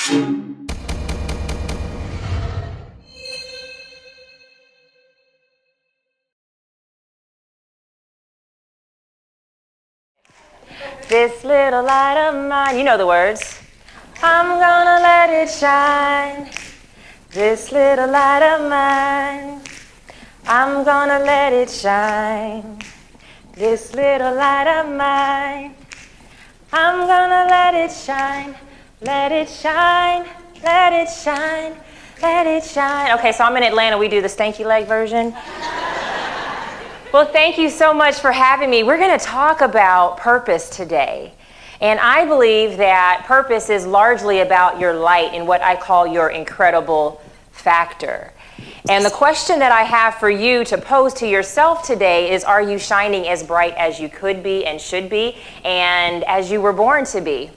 This little light of mine, you know the words. I'm gonna let it shine. This little light of mine, I'm gonna let it shine. This little light of mine, I'm gonna let it shine. Let it shine, let it shine, let it shine. Okay, so I'm in Atlanta, we do the stanky leg version. Well, thank you so much for having me. We're going to talk about purpose today. And I believe that purpose is largely about your light and what I call your incredible factor. And the question that I have for you to pose to yourself today is, are you shining as bright as you could be and should be and as you were born to be?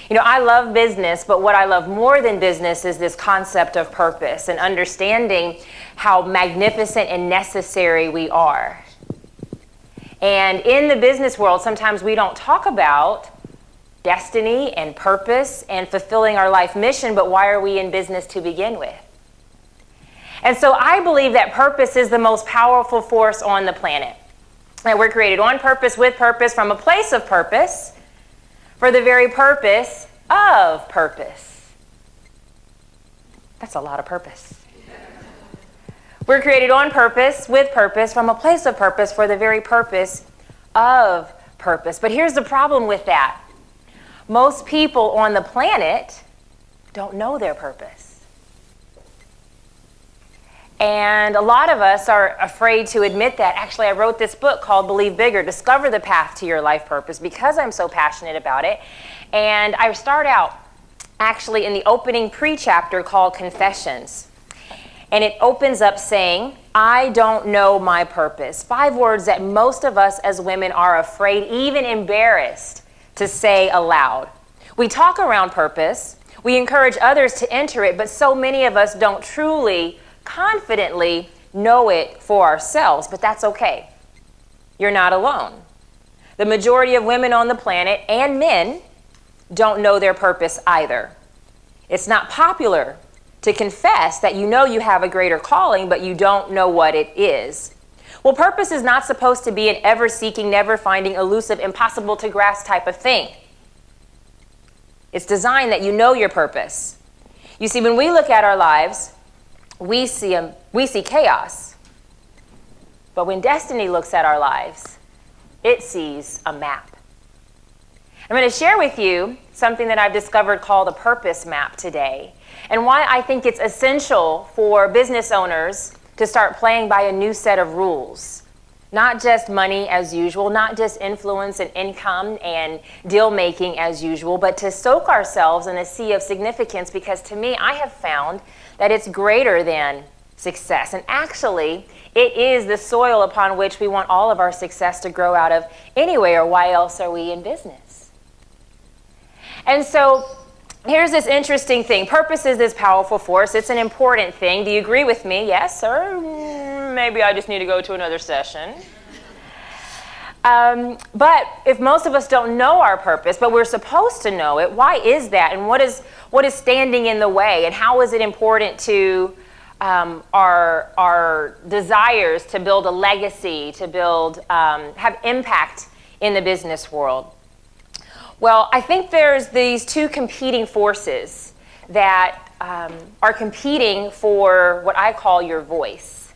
You know, I love business, but what I love more than business is this concept of purpose and understanding how magnificent and necessary we are. And in the business world, sometimes we don't talk about destiny and purpose and fulfilling our life mission, but why are we in business to begin with? And so I believe that purpose is the most powerful force on the planet. That we're created on purpose, with purpose, from a place of purpose, for the very purpose of purpose. That's a lot of purpose. We're created on purpose, with purpose, from a place of purpose, for the very purpose of purpose. But here's the problem with that. Most people on the planet don't know their purpose. And a lot of us are afraid to admit that. Actually, I wrote this book called Believe Bigger, Discover the Path to Your Life Purpose, because I'm so passionate about it. And I start out actually in the opening pre-chapter called Confessions. And it opens up saying, I don't know my purpose. 5 words that most of us as women are afraid, even embarrassed, to say aloud. We talk around purpose. We encourage others to enter it, but so many of us don't truly, confidently know it for ourselves. But that's okay. You're not alone. The majority of women on the planet, and men, don't know their purpose either. It's not popular to confess that you know you have a greater calling, but you don't know what it is. Well, purpose is not supposed to be an ever-seeking, never-finding, elusive, impossible-to-grasp type of thing. It's designed that you know your purpose. You see, when we look at our lives, we see chaos. But when destiny looks at our lives, it sees a map. I'm going to share with you something that I've discovered called a purpose map today, and why I think it's essential for business owners to start playing by a new set of rules. Not just money as usual, not just influence and income and deal making as usual, but to soak ourselves in a sea of significance, because to me, I have found that it's greater than success. And actually, it is the soil upon which we want all of our success to grow out of anyway, or why else are we in business? And so, here's this interesting thing. Purpose is this powerful force. It's an important thing. Do you agree with me? Yes, or maybe I just need to go to another session. But if most of us don't know our purpose, but we're supposed to know it, why is that? And what is standing in the way? And how is it important to our desires to build a legacy, to build, have impact in the business world? Well, I think there's these two competing forces that are competing for what I call your voice.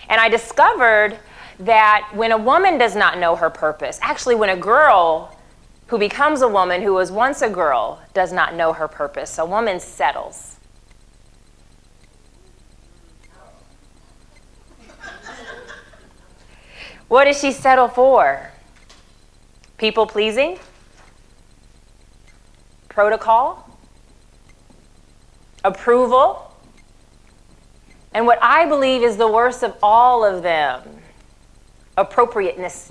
And I discovered that when a woman does not know her purpose, actually when a girl who becomes a woman who was once a girl does not know her purpose, a woman settles. What does she settle for? People pleasing? Protocol, approval, and what I believe is the worst of all of them, appropriateness.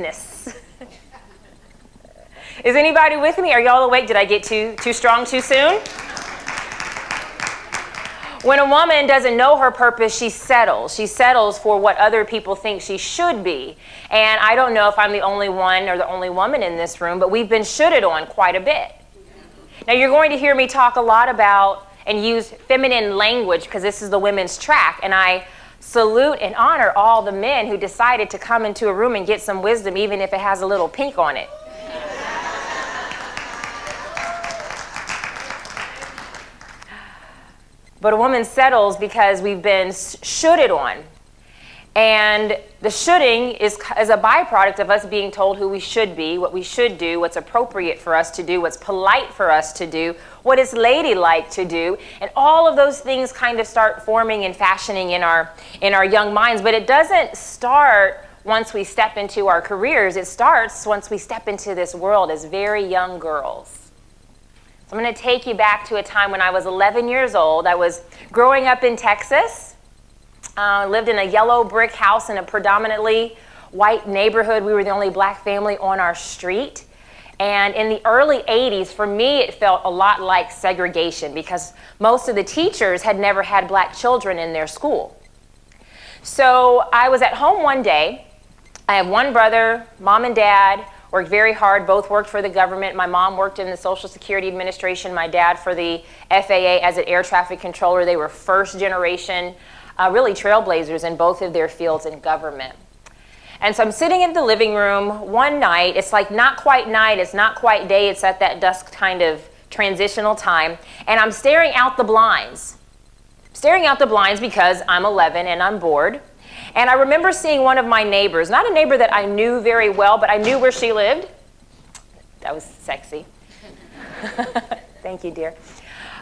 Is anybody with me? Are y'all awake? Did I get too strong too soon? When a woman doesn't know her purpose, she settles. She settles for what other people think she should be. And I don't know if I'm the only one or the only woman in this room, but we've been shoulded on quite a bit. Now, you're going to hear me talk a lot about and use feminine language because this is the women's track. And I salute and honor all the men who decided to come into a room and get some wisdom, even if it has a little pink on it. But a woman settles because we've been shoulded on. And the shoulding is a byproduct of us being told who we should be, what we should do, what's appropriate for us to do, what's polite for us to do, what is ladylike to do. And all of those things kind of start forming and fashioning in our young minds. But it doesn't start once we step into our careers. It starts once we step into this world as very young girls. I'm going to take you back to a time when I was 11 years old. I was growing up in Texas. Lived in a yellow brick house in a predominantly white neighborhood. We were the only black family on our street. And in the early 80s, for me, it felt a lot like segregation because most of the teachers had never had black children in their school. So I was at home one day. I have one brother, mom and dad, worked very hard, both worked for the government. My mom worked in the Social Security Administration, my dad for the FAA as an air traffic controller. They were first generation, really trailblazers in both of their fields in government. And so I'm sitting in the living room one night. It's like not quite night, it's not quite day, it's at that dusk kind of transitional time. And I'm staring out the blinds. Staring out the blinds because I'm 11 and I'm bored. And I remember seeing one of my neighbors, not a neighbor that I knew very well, but I knew where she lived. That was sexy. Thank you, dear.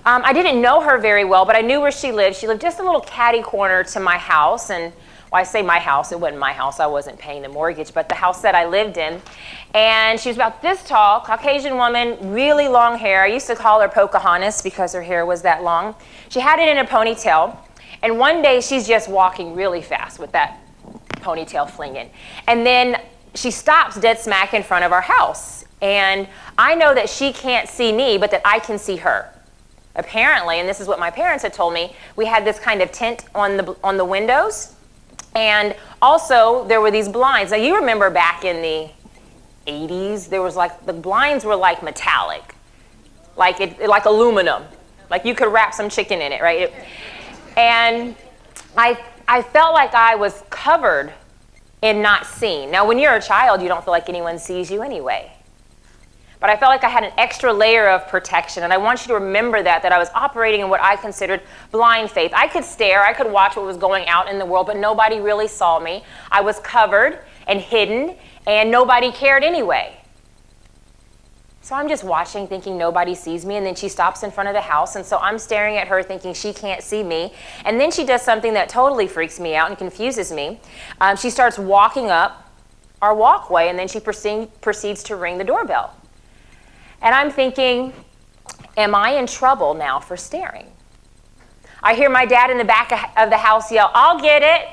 I didn't know her very well, but I knew where she lived. She lived just a little catty corner to my house. And well, I say my house, it wasn't my house. I wasn't paying the mortgage, but the house that I lived in. And she was about this tall, Caucasian woman, really long hair. I used to call her Pocahontas because her hair was that long. She had it in a ponytail. And one day she's just walking really fast with that ponytail flinging. And then she stops dead smack in front of our house. And I know that she can't see me, but that I can see her. Apparently, and this is what my parents had told me, we had this kind of tint on the windows. And also there were these blinds. Now you remember back in the 80s, there was like, the blinds were like metallic, like aluminum. Like you could wrap some chicken in it, right? And I felt like I was covered and not seen. Now, when you're a child, you don't feel like anyone sees you anyway. But I felt like I had an extra layer of protection, and I want you to remember that I was operating in what I considered blind faith. I could stare, I could watch what was going out in the world, but nobody really saw me. I was covered and hidden, and nobody cared anyway. So I'm just watching, thinking nobody sees me, and then she stops in front of the house, and so I'm staring at her thinking she can't see me. And then she does something that totally freaks me out and confuses me. She starts walking up our walkway, and then she proceeds to ring the doorbell. And I'm thinking, am I in trouble now for staring? I hear my dad in the back of the house yell, "I'll get it."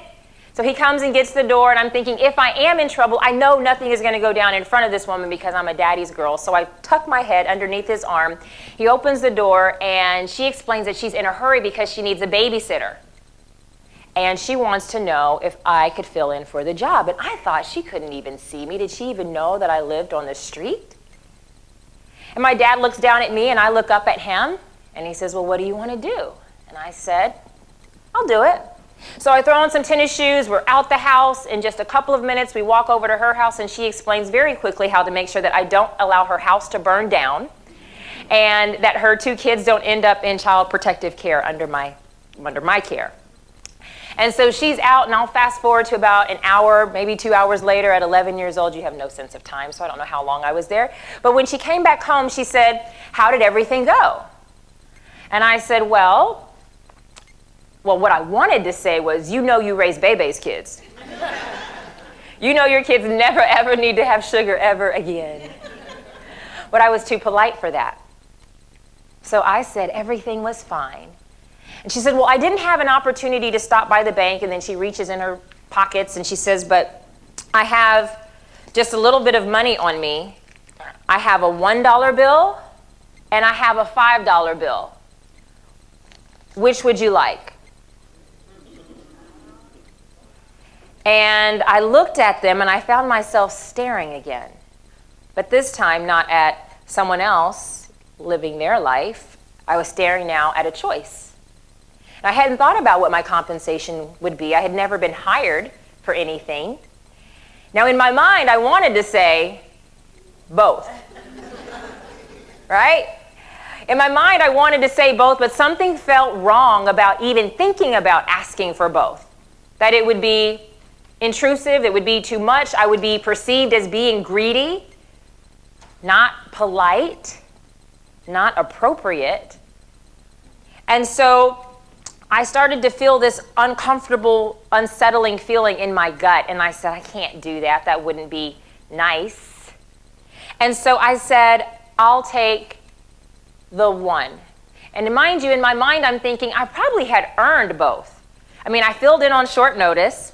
So he comes and gets the door, and I'm thinking, if I am in trouble, I know nothing is going to go down in front of this woman because I'm a daddy's girl. So I tuck my head underneath his arm. He opens the door, and she explains that she's in a hurry because she needs a babysitter. And she wants to know if I could fill in for the job. And I thought she couldn't even see me. Did she even know that I lived on the street? And my dad looks down at me, and I look up at him, and he says, "Well, what do you want to do?" And I said, "I'll do it." So I throw on some tennis shoes, we're out the house. In just a couple of minutes, we walk over to her house, and she explains very quickly how to make sure that I don't allow her house to burn down and that her 2 kids don't end up in child protective care under my care. And so she's out, and I'll fast forward to about an hour, maybe 2 hours later. At 11 years old, you have no sense of time, so I don't know how long I was there. But when she came back home, she said, "How did everything go?" And I said, well, what I wanted to say was, you know you raise Bebe's kids. You know your kids never, ever need to have sugar ever again. But I was too polite for that. So I said everything was fine. And she said, well, I didn't have an opportunity to stop by the bank. And then she reaches in her pockets and she says, but I have just a little bit of money on me. I have a $1 bill and I have a $5 bill. Which would you like? And I looked at them and I found myself staring again. But this time not at someone else living their life. I was staring now at a choice. And I hadn't thought about what my compensation would be. I had never been hired for anything. Now, in my mind, I wanted to say both, right? In my mind, I wanted to say both, but something felt wrong about even thinking about asking for both. That it would be intrusive, it would be too much, I would be perceived as being greedy, not polite, not appropriate. And so I started to feel this uncomfortable, unsettling feeling in my gut, and I said, I can't do that. That wouldn't be nice. And so I said, I'll take the one. And mind you, in my mind, I'm thinking I probably had earned both. I mean, I filled in on short notice.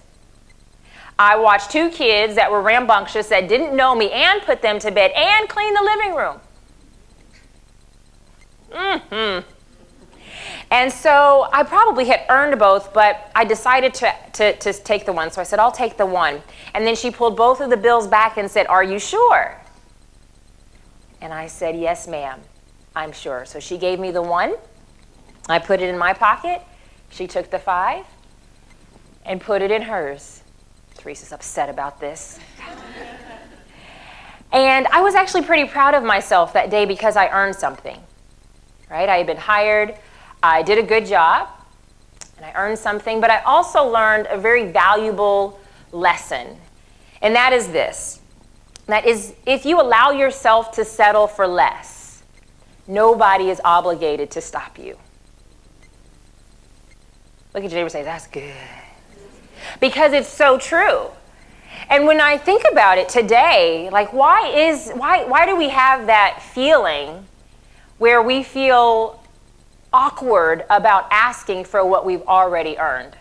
I watched 2 kids that were rambunctious, that didn't know me, and put them to bed and clean the living room. And so I probably had earned both, but I decided to take the one. So I said, I'll take the one. And then she pulled both of the bills back and said, are you sure? And I said, yes, ma'am, I'm sure. So she gave me the one. I put it in my pocket. She took the 5 and put it in hers. Teresa's upset about this. And I was actually pretty proud of myself that day because I earned something, right? I had been hired. I did a good job, and I earned something, but I also learned a very valuable lesson, and that is this. That is, if you allow yourself to settle for less, nobody is obligated to stop you. Look at your neighbor and say, that's good. Because it's so true. And when I think about it today, like why do we have that feeling where we feel awkward about asking for what we've already earned?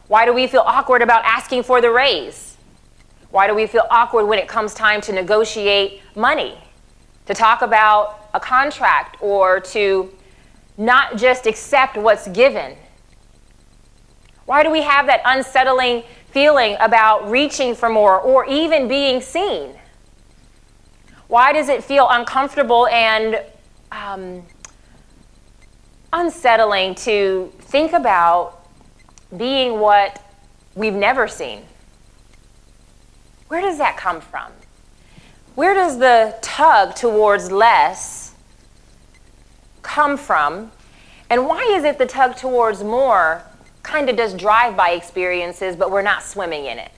Why do we feel awkward about asking for the raise? Why do we feel awkward when it comes time to negotiate money, to talk about a contract, or to not just accept what's given? Why do we have that unsettling feeling about reaching for more or even being seen? Why does it feel uncomfortable and unsettling to think about being what we've never seen? Where does that come from? Where does the tug towards less come from? And why is it the tug towards more kind of does drive-by experiences, but we're not swimming in it?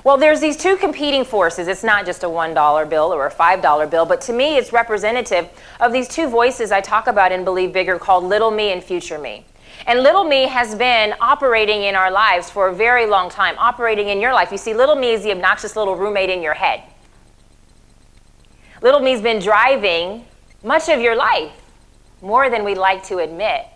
Well, there's these 2 competing forces. It's not just a $1 bill or a $5 bill, but to me it's representative of these 2 voices I talk about in Believe Bigger called little me and future me. And little me has been operating in our lives for a very long time, operating in your life. You see, little me is the obnoxious little roommate in your head. Little me's been driving much of your life, more than we like to admit.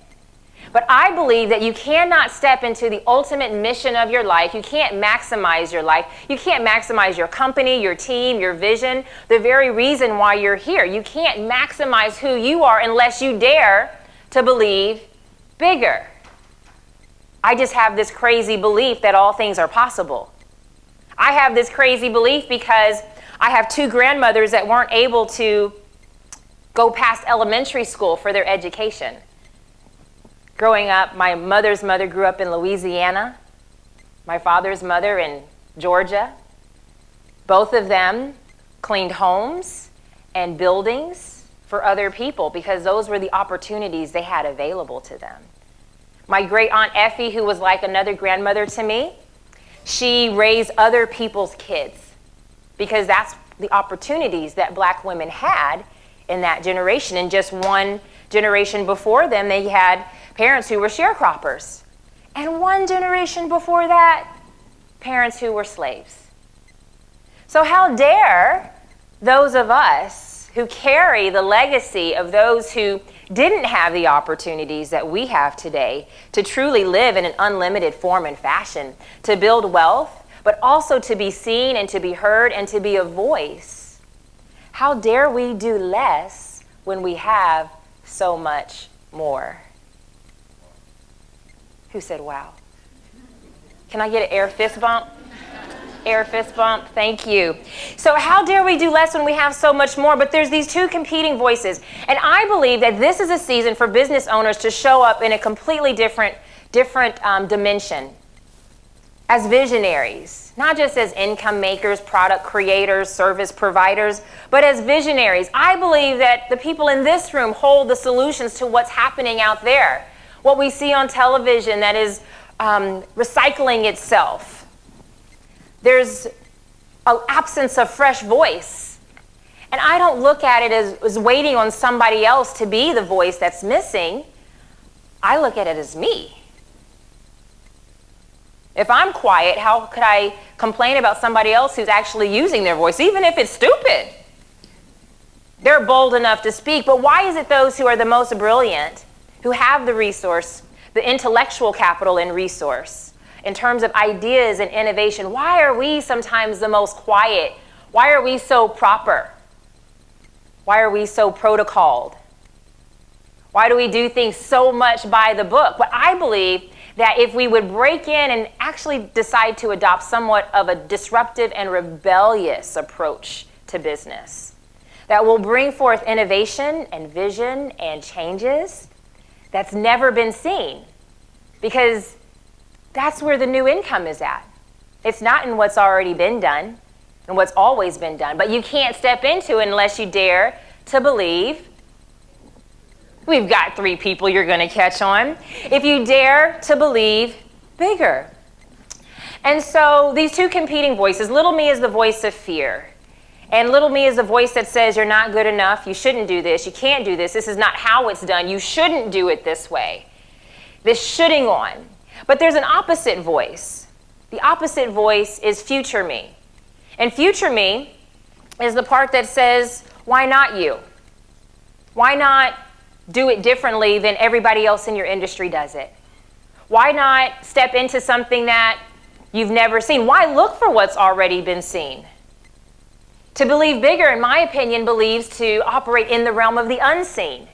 But I believe that you cannot step into the ultimate mission of your life. You can't maximize your life. You can't maximize your company, your team, your vision, the very reason why you're here. You can't maximize who you are unless you dare to believe bigger. I just have this crazy belief that all things are possible. I have this crazy belief because I have 2 grandmothers that weren't able to go past elementary school for their education. Growing up, my mother's mother grew up in Louisiana, my father's mother in Georgia. Both of them cleaned homes and buildings for other people because those were the opportunities they had available to them. My great aunt Effie, who was like another grandmother to me, she raised other people's kids because that's the opportunities that black women had in that generation. And just one generation before them, they had parents who were sharecroppers. And one generation before that, parents who were slaves. So how dare those of us who carry the legacy of those who didn't have the opportunities that we have today to truly live in an unlimited form and fashion, to build wealth, but also to be seen and to be heard and to be a voice. How dare we do less when we have so much more? Who said wow? Can I get an air fist bump? Air fist bump, thank you. So how dare we do less when we have so much more? But there's these two competing voices. And I believe that this is a season for business owners to show up in a completely different dimension as visionaries, not just as income makers, product creators, service providers, but as visionaries. I believe that the people in this room hold the solutions to what's happening out there. What we see on television that is recycling itself. There's an absence of fresh voice. And I don't look at it as waiting on somebody else to be the voice that's missing. I look at it as me. If I'm quiet, how could I complain about somebody else who's actually using their voice, even if it's stupid? They're bold enough to speak, but why is it those who are the most brilliant, who have the resource, the intellectual capital and resource, in terms of ideas and innovation, why are we sometimes the most quiet? Why are we so proper? Why are we so protocoled? Why do we do things so much by the book? But I believe that if we would break in and actually decide to adopt somewhat of a disruptive and rebellious approach to business, that will bring forth innovation and vision and changes that's never been seen. Because that's where the new income is at. It's not in what's already been done and what's always been done. But you can't step into it unless you dare to believe. We've got 3 people you're going to catch on. If you dare to believe bigger. And so these two competing voices, little me is the voice of fear. And little me is the voice that says you're not good enough, you shouldn't do this, you can't do this is not how it's done, you shouldn't do it this way. This shoulding on. But there's an opposite voice. The opposite voice is future me. And future me is the part that says, why not you? Why not do it differently than everybody else in your industry does it? Why not step into something that you've never seen? Why look for what's already been seen? To believe bigger, in my opinion, believes to operate in the realm of the unseen.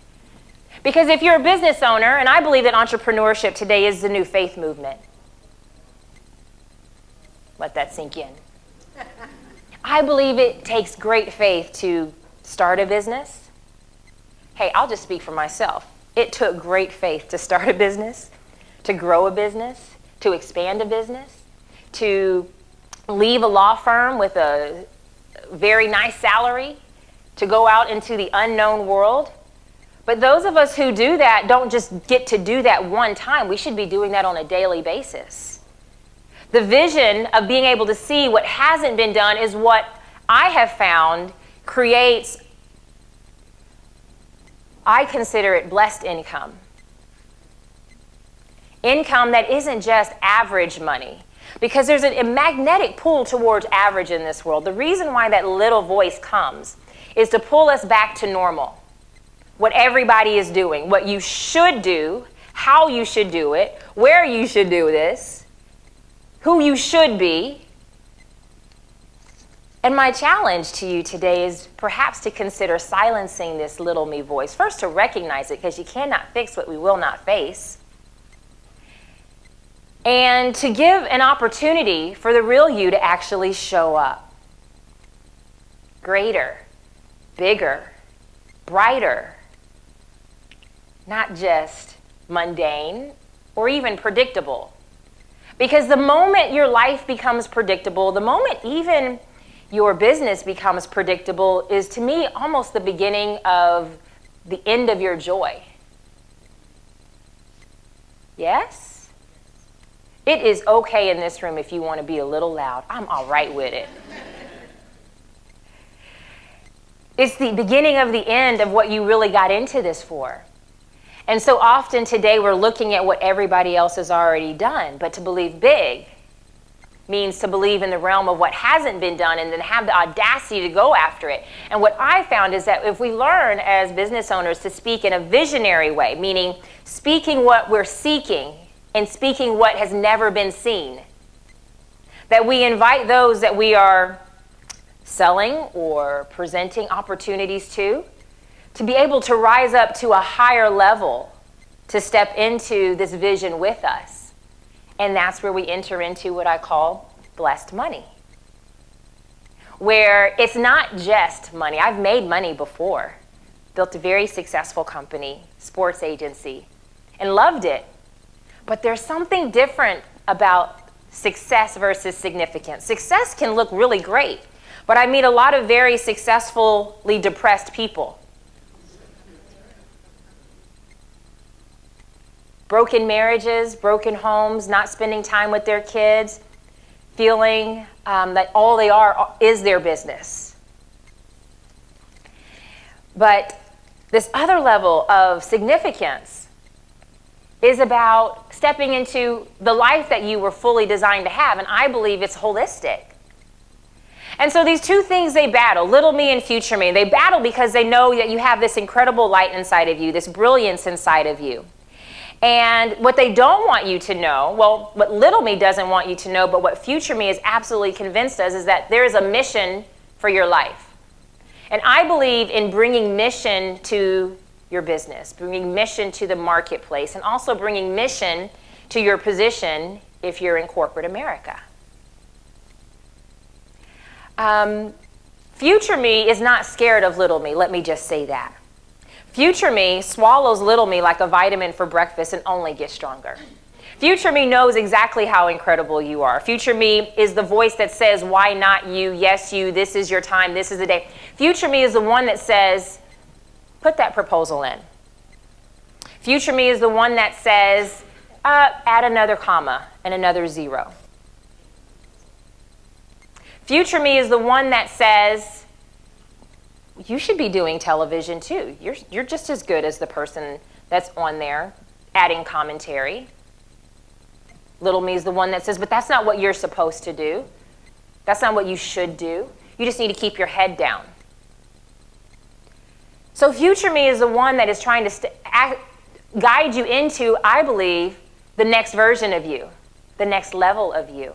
Because if you're a business owner, and I believe that entrepreneurship today is the new faith movement. Let that sink in. I believe it takes great faith to start a business. Hey, I'll just speak for myself. It took great faith to start a business, to grow a business, to expand a business, to leave a law firm with a very nice salary, to go out into the unknown world. But those of us who do that don't just get to do that one time. We should be doing that on a daily basis. The vision of being able to see what hasn't been done is what I have found creates, I consider it blessed income. Income that isn't just average money. Because there's a magnetic pull towards average in this world. The reason why that little voice comes is to pull us back to normal. What everybody is doing, what you should do, how you should do it, where you should do this, who you should be. And my challenge to you today is perhaps to consider silencing this little me voice. First, to recognize it, because you cannot fix what we will not face. And to give an opportunity for the real you to actually show up. Greater, bigger, brighter. Not just mundane or even predictable. Because the moment your life becomes predictable, the moment even your business becomes predictable is, to me, almost the beginning of the end of your joy. Yes? It is okay in this room if you want to be a little loud. I'm all right with it. It's the beginning of the end of what you really got into this for. And so often today we're looking at what everybody else has already done. But to believe big means to believe in the realm of what hasn't been done and then have the audacity to go after it. And what I found is that if we learn as business owners to speak in a visionary way, meaning speaking what we're seeking and speaking what has never been seen, that we invite those that we are selling or presenting opportunities to be able to rise up to a higher level, to step into this vision with us. And that's where we enter into what I call blessed money. where it's not just money. I've made money before, built a very successful company, sports agency, and loved it. But there's something different about success versus significance. Success can look really great, but I meet a lot of very successfully depressed people. Broken marriages, broken homes, not spending time with their kids, feeling that all they are is their business. But this other level of significance is about stepping into the life that you were fully designed to have, and I believe it's holistic. And so these two things, they battle, little me and future me. They battle because they know that you have this incredible light inside of you, this brilliance inside of you. And what they don't want you to know, well, what little me doesn't want you to know, but what future me is absolutely convinced us, is that there is a mission for your life. And I believe in bringing mission to your business, bringing mission to the marketplace, and also bringing mission to your position if you're in corporate America. Future me is not scared of little me, let me just say that. Future me swallows little me like a vitamin for breakfast and only gets stronger. Future me knows exactly how incredible you are. Future me is the voice that says, why not you? Yes, you. This is your time. This is the day. Future me is the one that says, put that proposal in. Future me is the one that says, add another comma and another zero. Future me is the one that says, you should be doing television too. You're just as good as the person that's on there adding commentary. Little me is the one that says, but that's not what you're supposed to do. That's not what you should do. You just need to keep your head down. So future me is the one that is trying to guide you into, I believe, the next version of you, the next level of you.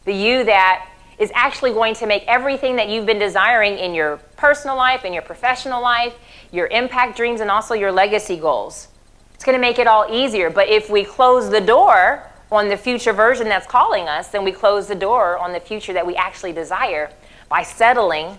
The you that is actually going to make everything that you've been desiring in your personal life, in your professional life, your impact dreams, and also your legacy goals. It's going to make it all easier. But if we close the door on the future version that's calling us, then we close the door on the future that we actually desire by settling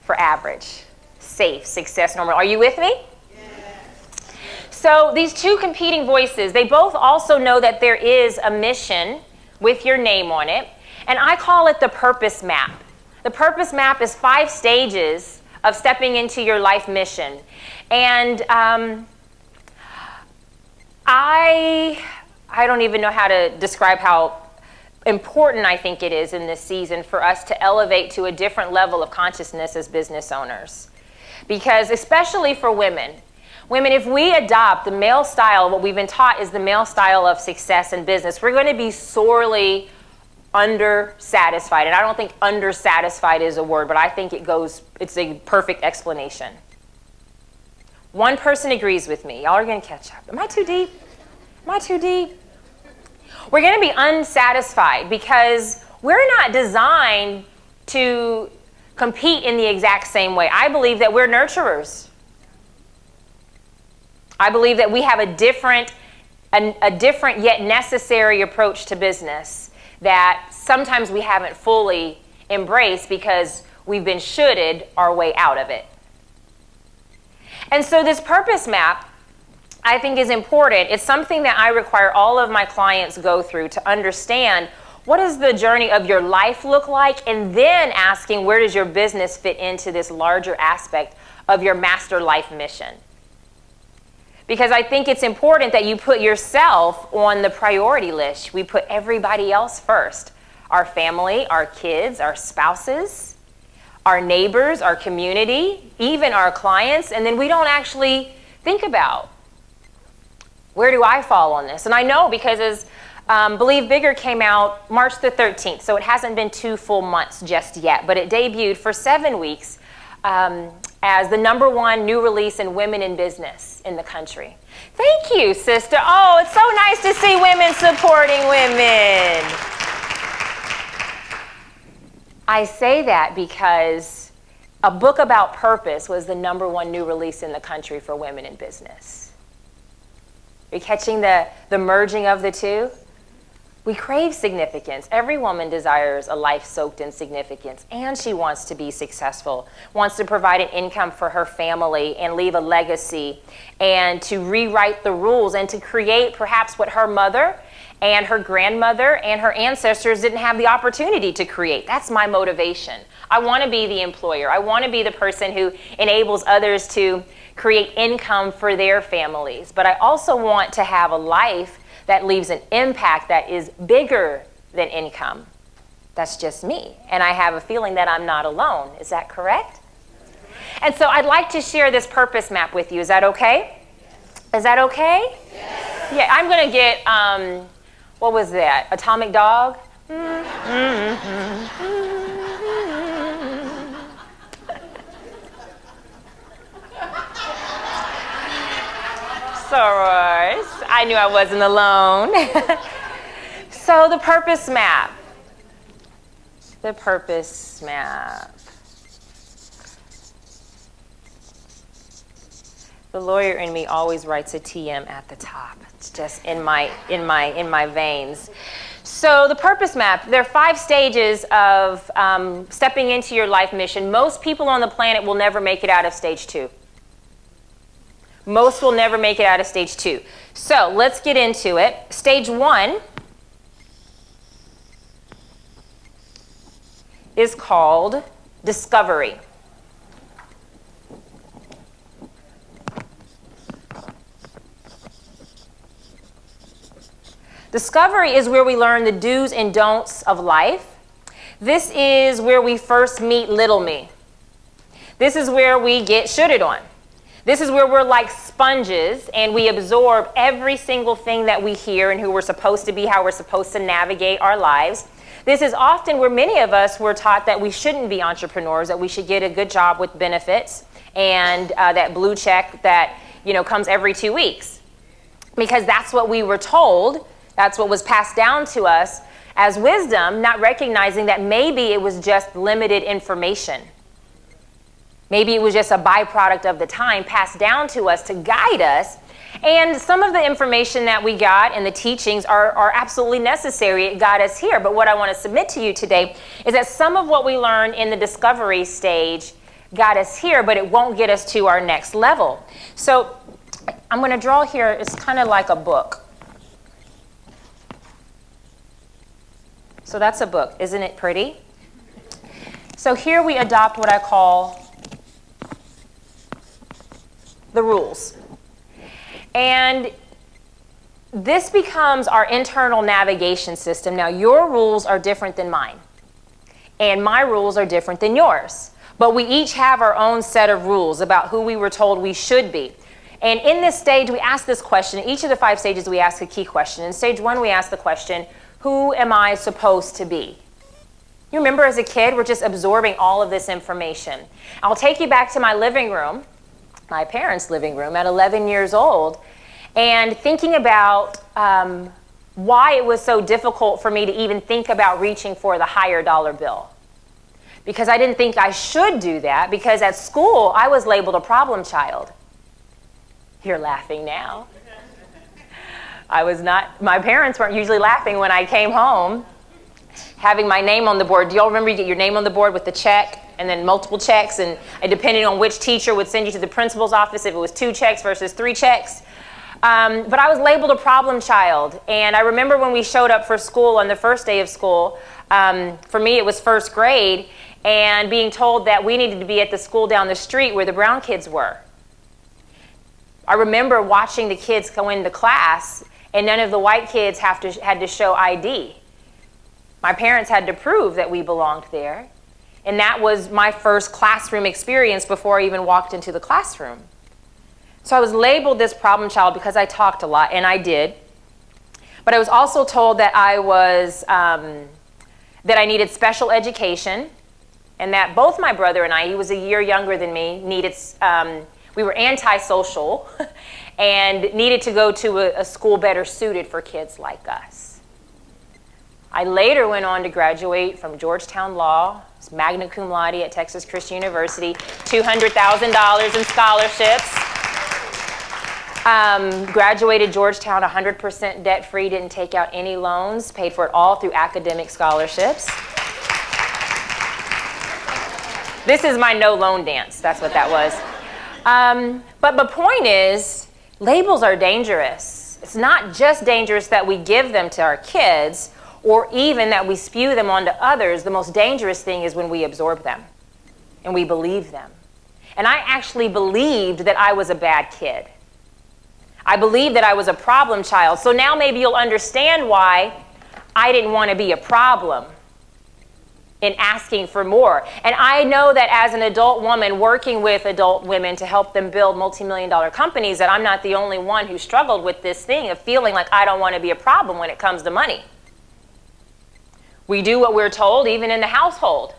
for average, safe, success, normal. Are you with me? Yes. So these two competing voices, they both also know that there is a mission with your name on it. And I call it the purpose map. The purpose map is 5 stages of stepping into your life mission. And I don't even know how to describe how important I think it is in this season for us to elevate to a different level of consciousness as business owners. Because especially for women, if we adopt the male style, what we've been taught is the male style of success in business, we're going to be sorely undersatisfied. And I don't think undersatisfied is a word, but I think it's a perfect explanation. One person agrees with me. Y'all are going to catch up. Am I too deep? Am I too deep? We're going to be unsatisfied because we're not designed to compete in the exact same way. I believe that we're nurturers. I believe that we have a different yet necessary approach to business that sometimes we haven't fully embraced because we've been shoulded our way out of it. And so this purpose map, I think, is important. It's something that I require all of my clients go through to understand what does the journey of your life look like, and then asking where does your business fit into this larger aspect of your master life mission. Because I think it's important that you put yourself on the priority list. We put everybody else first. Our family, our kids, our spouses, our neighbors, our community, even our clients. And then we don't actually think about, where do I fall on this? And I know because as Believe Bigger came out March the 13th, so it hasn't been 2 full months just yet, but it debuted for 7 weeks as the #1 new release in women in business in the country. Thank you, sister. Oh, it's so nice to see women supporting women. I say that because a book about purpose was the #1 new release in the country for women in business. Are you catching the merging of the two? We crave significance. Every woman desires a life soaked in significance, and she wants to be successful, wants to provide an income for her family and leave a legacy, and to rewrite the rules and to create perhaps what her mother and her grandmother and her ancestors didn't have the opportunity to create. That's my motivation. I want to be the employer. I want to be the person who enables others to create income for their families. But I also want to have a life that leaves an impact that is bigger than income. That's just me. And I have a feeling that I'm not alone. Is that correct? And so I'd like to share this purpose map with you. Is that okay? Is that okay? Yes. Yeah, I'm going to get, what was that? Atomic Dog? Sorry, I knew I wasn't alone. So the purpose map. The purpose map. The lawyer in me always writes a TM at the top. It's just in my veins. So the purpose map, there are 5 stages of stepping into your life mission. Most people on the planet will never make it out of stage 2. Most will never make it out of stage 2. So let's get into it. Stage 1 is called discovery. Discovery is where we learn the do's and don'ts of life. This is where we first meet little me. This is where we get shooted on. This is where we're like sponges and we absorb every single thing that we hear and who we're supposed to be, how we're supposed to navigate our lives. This is often where many of us were taught that we shouldn't be entrepreneurs, that we should get a good job with benefits and that blue check that comes every 2 weeks. Because that's what we were told, that's what was passed down to us as wisdom, not recognizing that maybe it was just limited information. Maybe it was just a byproduct of the time passed down to us to guide us. And some of the information that we got and the teachings are absolutely necessary. It got us here. But what I want to submit to you today is that some of what we learned in the discovery stage got us here, but it won't get us to our next level. So I'm going to draw here. It's kind of like a book. So that's a book. Isn't it pretty? So here we adopt what I call the rules. And this becomes our internal navigation system. Now, your rules are different than mine, and my rules are different than yours. But we each have our own set of rules about who we were told we should be. And in this stage, we ask this question. In each of the 5 stages, we ask a key question. In stage 1, we ask the question, who am I supposed to be? You remember as a kid, we're just absorbing all of this information. I'll take you back to my living room, my parents' living room at 11 years old, and thinking about why it was so difficult for me to even think about reaching for the higher dollar bill. Because I didn't think I should do that, because at school I was labeled a problem child. You're laughing now. I was not, my parents weren't usually laughing when I came home, having my name on the board. Do y'all remember you get your name on the board with the check and then multiple checks, and depending on which teacher would send you to the principal's office if it was 2 checks versus 3 checks. But I was labeled a problem child. And I remember when we showed up for school on the first day of school, for me it was first grade, and being told that we needed to be at the school down the street where the brown kids were. I remember watching the kids go into class, and none of the white kids had to show ID. My parents had to prove that we belonged there. And that was my first classroom experience before I even walked into the classroom. So I was labeled this problem child because I talked a lot, and I did. But I was also told that that I needed special education, and that both my brother and I, he was a year younger than me, we were antisocial and needed to go to a school better suited for kids like us. I later went on to graduate from Georgetown Law, magna cum laude at Texas Christian University, $200,000 in scholarships. Graduated Georgetown 100% debt-free, didn't take out any loans, paid for it all through academic scholarships. This is my no loan dance. That's what that was. But the point is, labels are dangerous. It's not just dangerous that we give them to our kids or even that we spew them onto others. The most dangerous thing is when we absorb them and we believe them. And I actually believed that I was a bad kid. I believed that I was a problem child. So now maybe you'll understand why I didn't want to be a problem in asking for more. And I know that as an adult woman working with adult women to help them build multi-million-dollar companies, that I'm not the only one who struggled with this thing of feeling like I don't want to be a problem when it comes to money. We do what we're told, even in the household.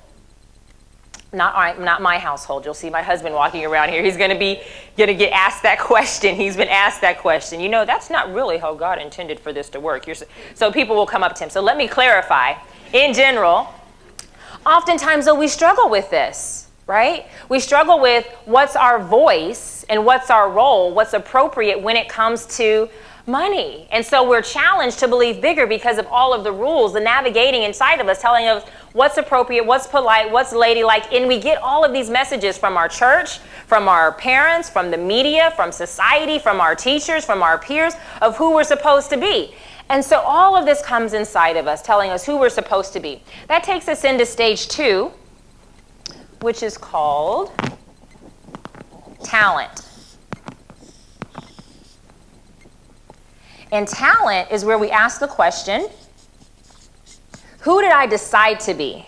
Not my household. You'll see my husband walking around here. He's going to get asked that question. He's been asked that question. You know, that's not really how God intended for this to work. So people will come up to him. So let me clarify. In general, oftentimes, though, we struggle with this, right? We struggle with what's our voice and what's our role, what's appropriate when it comes to money. And so we're challenged to believe bigger because of all of the rules, the navigating inside of us, telling us what's appropriate, what's polite, what's ladylike. And we get all of these messages from our church, from our parents, from the media, from society, from our teachers, from our peers of who we're supposed to be. And so all of this comes inside of us, telling us who we're supposed to be. That takes us into stage 2, which is called talent. And talent is where we ask the question, who did I decide to be?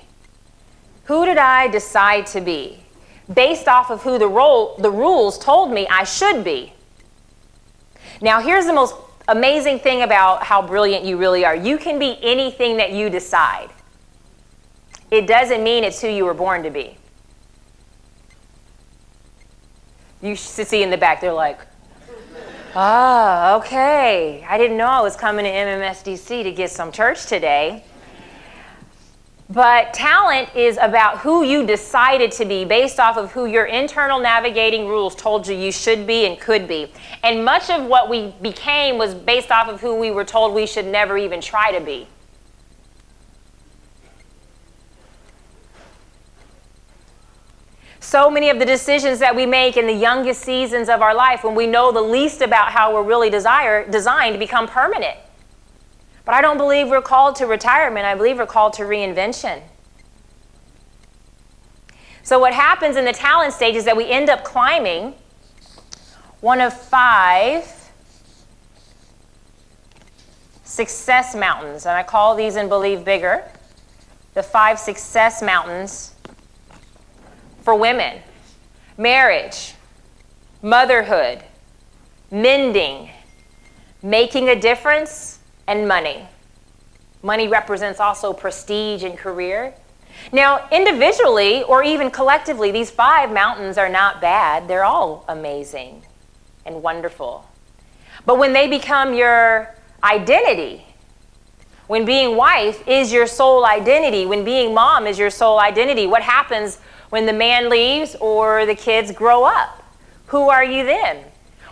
Who did I decide to be? Based off of who the rules told me I should be. Now, here's the most amazing thing about how brilliant you really are. You can be anything that you decide. It doesn't mean it's who you were born to be. You should see in the back, they're like, ah, okay. I didn't know I was coming to MMSDC to get some church today. But talent is about who you decided to be based off of who your internal navigating rules told you should be and could be. And much of what we became was based off of who we were told we should never even try to be. So many of the decisions that we make in the youngest seasons of our life, when we know the least about how we're really designed, become permanent. But I don't believe we're called to retirement. I believe we're called to reinvention. So what happens in the talent stage is that we end up climbing one of 5 success mountains. And I call these in Believe Bigger the 5 success mountains for women: marriage, motherhood, mending, making a difference, and money. Money represents also prestige and career. Now, individually or even collectively, these 5 mountains are not bad. They're all amazing and wonderful. But when they become your identity, when being wife is your sole identity, when being mom is your sole identity, what happens when the man leaves or the kids grow up? Who are you then?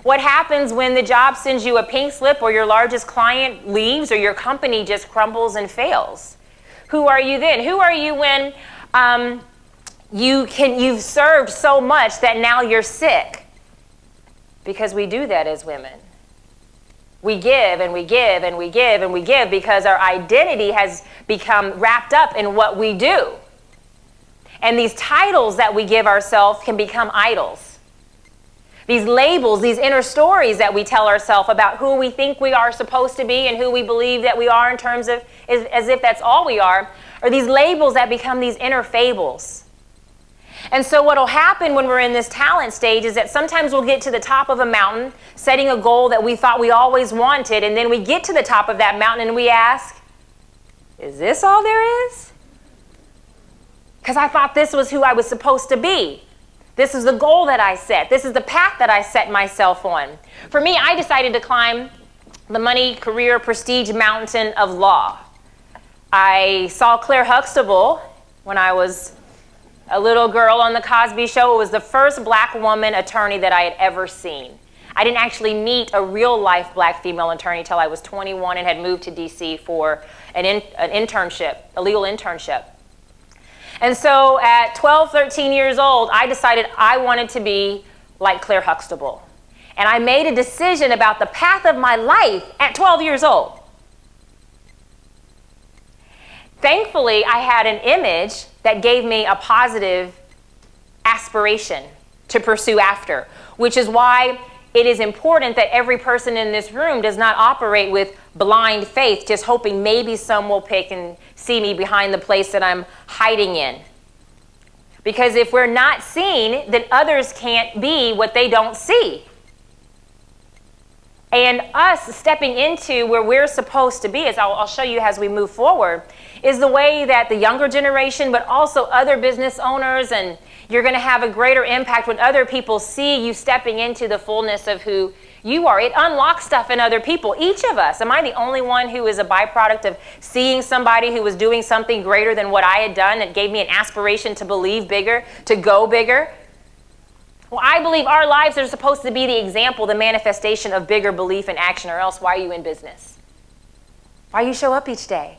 What happens when the job sends you a pink slip or your largest client leaves or your company just crumbles and fails? Who are you then? Who are you when you've served so much that now you're sick? Because we do that as women. We give and we give and we give and we give because our identity has become wrapped up in what we do. And these titles that we give ourselves can become idols. These labels, these inner stories that we tell ourselves about who we think we are supposed to be and who we believe that we are in terms of as if that's all we are these labels that become these inner fables. And so what will happen when we're in this talent stage is that sometimes we'll get to the top of a mountain, setting a goal that we thought we always wanted, and then we get to the top of that mountain and we ask, is this all there is? Because I thought this was who I was supposed to be. This is the goal that I set. This is the path that I set myself on. For me, I decided to climb the money, career, prestige mountain of law. I saw Claire Huxtable when I was a little girl on the Cosby Show. It was the first black woman attorney that I had ever seen. I didn't actually meet a real life black female attorney until I was 21 and had moved to DC for an internship, a legal internship. And so at 12, 13 years old, I decided I wanted to be like Claire Huxtable. And I made a decision about the path of my life at 12 years old. Thankfully, I had an image that gave me a positive aspiration to pursue after, which is why it is important that every person in this room does not operate with blind faith, just hoping maybe some will pick and see me behind the place that I'm hiding in. Because if we're not seen, then others can't be what they don't see. And us stepping into where we're supposed to be, as I'll show you as we move forward, is the way that the younger generation, but also other business owners, and you're going to have a greater impact when other people see you stepping into the fullness of who you are. It unlocks stuff in other people. Each of us. Am I the only one who is a byproduct of seeing somebody who was doing something greater than what I had done that gave me an aspiration to believe bigger, to go bigger? Well, I believe our lives are supposed to be the example, the manifestation of bigger belief and action, or else why are you in business? Why you show up each day?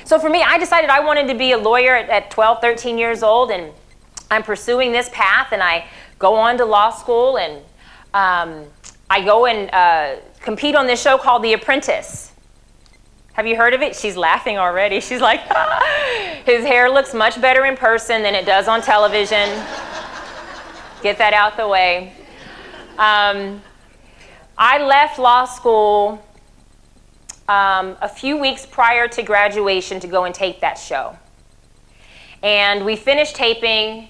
So for me, I decided I wanted to be a lawyer at 12, 13 years old, and I'm pursuing this path, and I go on to law school, and I go and compete on this show called The Apprentice. Have you heard of it? She's laughing already. She's like, his hair looks much better in person than it does on television. Get that out the way. I left law school a few weeks prior to graduation to go and tape that show. And we finished taping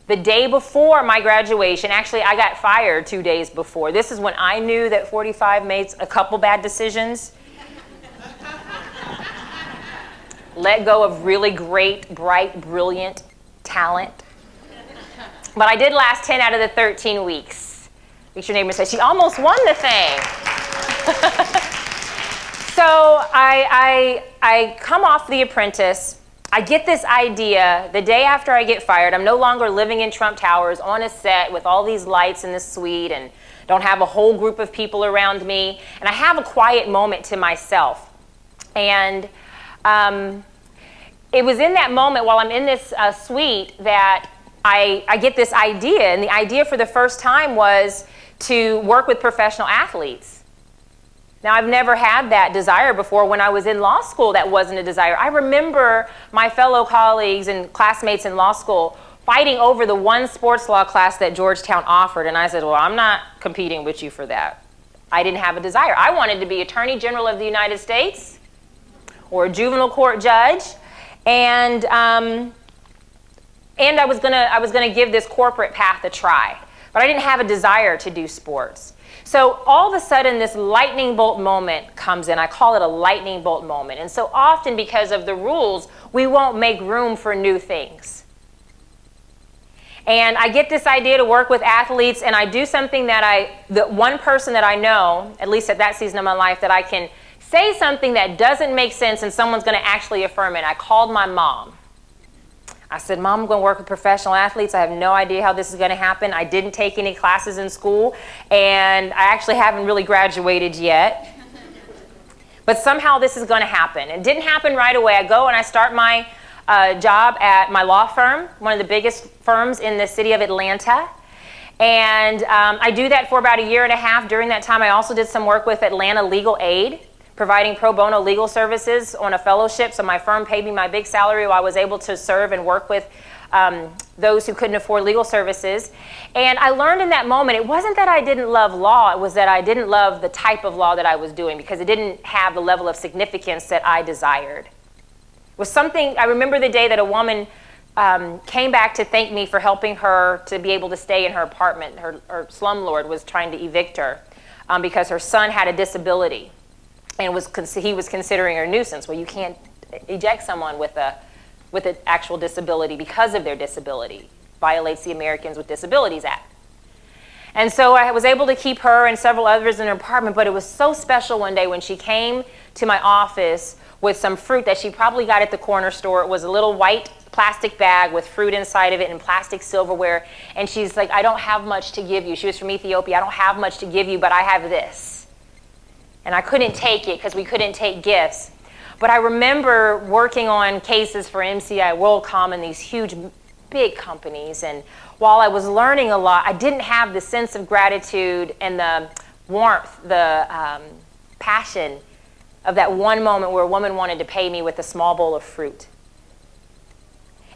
the day before my graduation. Actually, I got fired 2 days before. This is when I knew that 45 made a couple bad decisions. Let go of really great, bright, brilliant talent. But I did last 10 out of the 13 weeks. Make your neighbor say, she almost won the thing. So I come off The Apprentice. I get this idea the day after I get fired. I'm no longer living in Trump Towers on a set with all these lights in the suite and don't have a whole group of people around me. And I have a quiet moment to myself. And it was in that moment while I'm in this suite that I get this idea. And the idea for the first time was to work with professional athletes. Now, I've never had that desire before. When I was in law school, that wasn't a desire. I remember my fellow colleagues and classmates in law school fighting over the one sports law class that Georgetown offered. And I said, well, I'm not competing with you for that. I didn't have a desire. I wanted to be Attorney General of the United States or a juvenile court judge. And I was gonna give this corporate path a try. But I didn't have a desire to do sports. So all of a sudden, this lightning bolt moment comes in. I call it a lightning bolt moment. And so often, because of the rules, we won't make room for new things. And I get this idea to work with athletes, and I do something that the one person that I know, at least at that season of my life, that I can say something that doesn't make sense and someone's going to actually affirm it. I called my mom. I said, Mom, I'm going to work with professional athletes. I have no idea how this is going to happen. I didn't take any classes in school, and I actually haven't really graduated yet. But somehow this is going to happen. It didn't happen right away. I go and I start my job at my law firm, one of the biggest firms in the city of Atlanta. And I do that for about a year and a half. During that time, I also did some work with Atlanta Legal Aid, providing pro bono legal services on a fellowship. So my firm paid me my big salary while I was able to serve and work with those who couldn't afford legal services. And I learned in that moment, it wasn't that I didn't love law, it was that I didn't love the type of law that I was doing because it didn't have the level of significance that I desired. It was something, I remember the day that a woman came back to thank me for helping her to be able to stay in her apartment. Her slumlord was trying to evict her because her son had a disability. And he was considering her a nuisance. Well, you can't eject someone with an actual disability because of their disability. Violates the Americans with Disabilities Act. And so I was able to keep her and several others in her apartment, but it was so special one day when she came to my office with some fruit that she probably got at the corner store. It was a little white plastic bag with fruit inside of it and plastic silverware. And she's like, I don't have much to give you. She was from Ethiopia. I don't have much to give you, but I have this. And I couldn't take it because we couldn't take gifts. But I remember working on cases for MCI, WorldCom, and these huge, big companies. And while I was learning a lot, I didn't have the sense of gratitude and the warmth, the passion of that one moment where a woman wanted to pay me with a small bowl of fruit.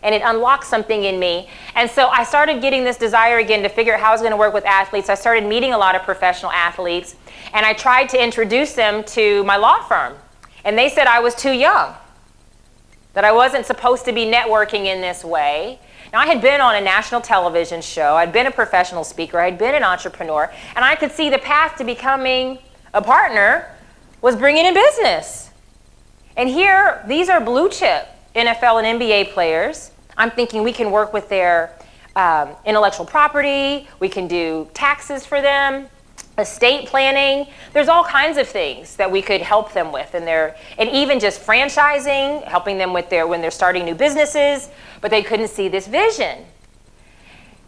And it unlocked something in me. And so I started getting this desire again to figure out how I was going to work with athletes. I started meeting a lot of professional athletes, and I tried to introduce them to my law firm. And they said I was too young, that I wasn't supposed to be networking in this way. Now, I had been on a national television show. I'd been a professional speaker. I'd been an entrepreneur. And I could see the path to becoming a partner was bringing in business. And here, these are blue chip NFL and NBA players. I'm thinking we can work with their intellectual property. We can do taxes for them, estate planning. There's all kinds of things that we could help them with, and even just franchising, helping them with when they're starting new businesses, but they couldn't see this vision.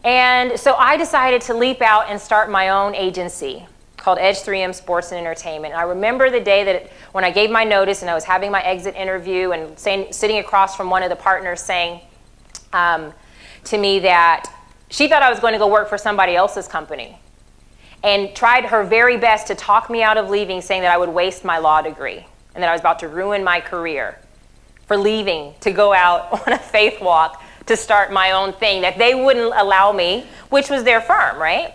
And so I decided to leap out and start my own agency called Edge 3M Sports and Entertainment. And I remember the day that when I gave my notice and I was having my exit interview and sitting across from one of the partners saying to me that she thought I was going to go work for somebody else's company, and tried her very best to talk me out of leaving, saying that I would waste my law degree and that I was about to ruin my career for leaving to go out on a faith walk to start my own thing, that they wouldn't allow me, which was their firm, right?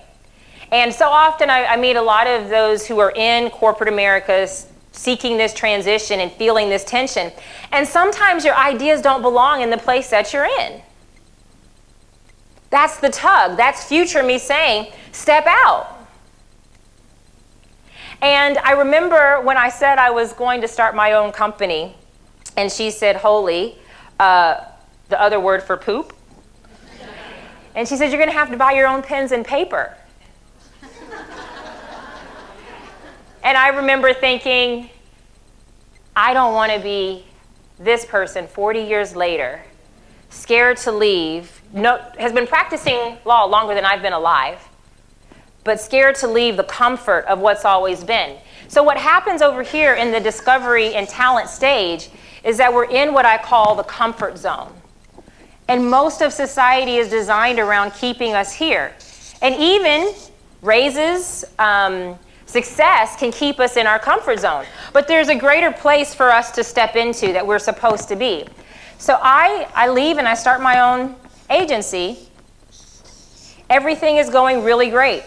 And so often I meet a lot of those who are in corporate America seeking this transition and feeling this tension. And sometimes your ideas don't belong in the place that you're in. That's the tug. That's future me saying, step out. And I remember when I said I was going to start my own company, and she said, holy, the other word for poop. And she said, you're going to have to buy your own pens and paper. And I remember thinking, I don't want to be this person 40 years later, scared to leave, has been practicing law longer than I've been alive, but scared to leave the comfort of what's always been. So what happens over here in the discovery and talent stage is that we're in what I call the comfort zone. And most of society is designed around keeping us here. And even raises, success can keep us in our comfort zone. But there's a greater place for us to step into that we're supposed to be. So I leave and I start my own agency. Everything is going really great.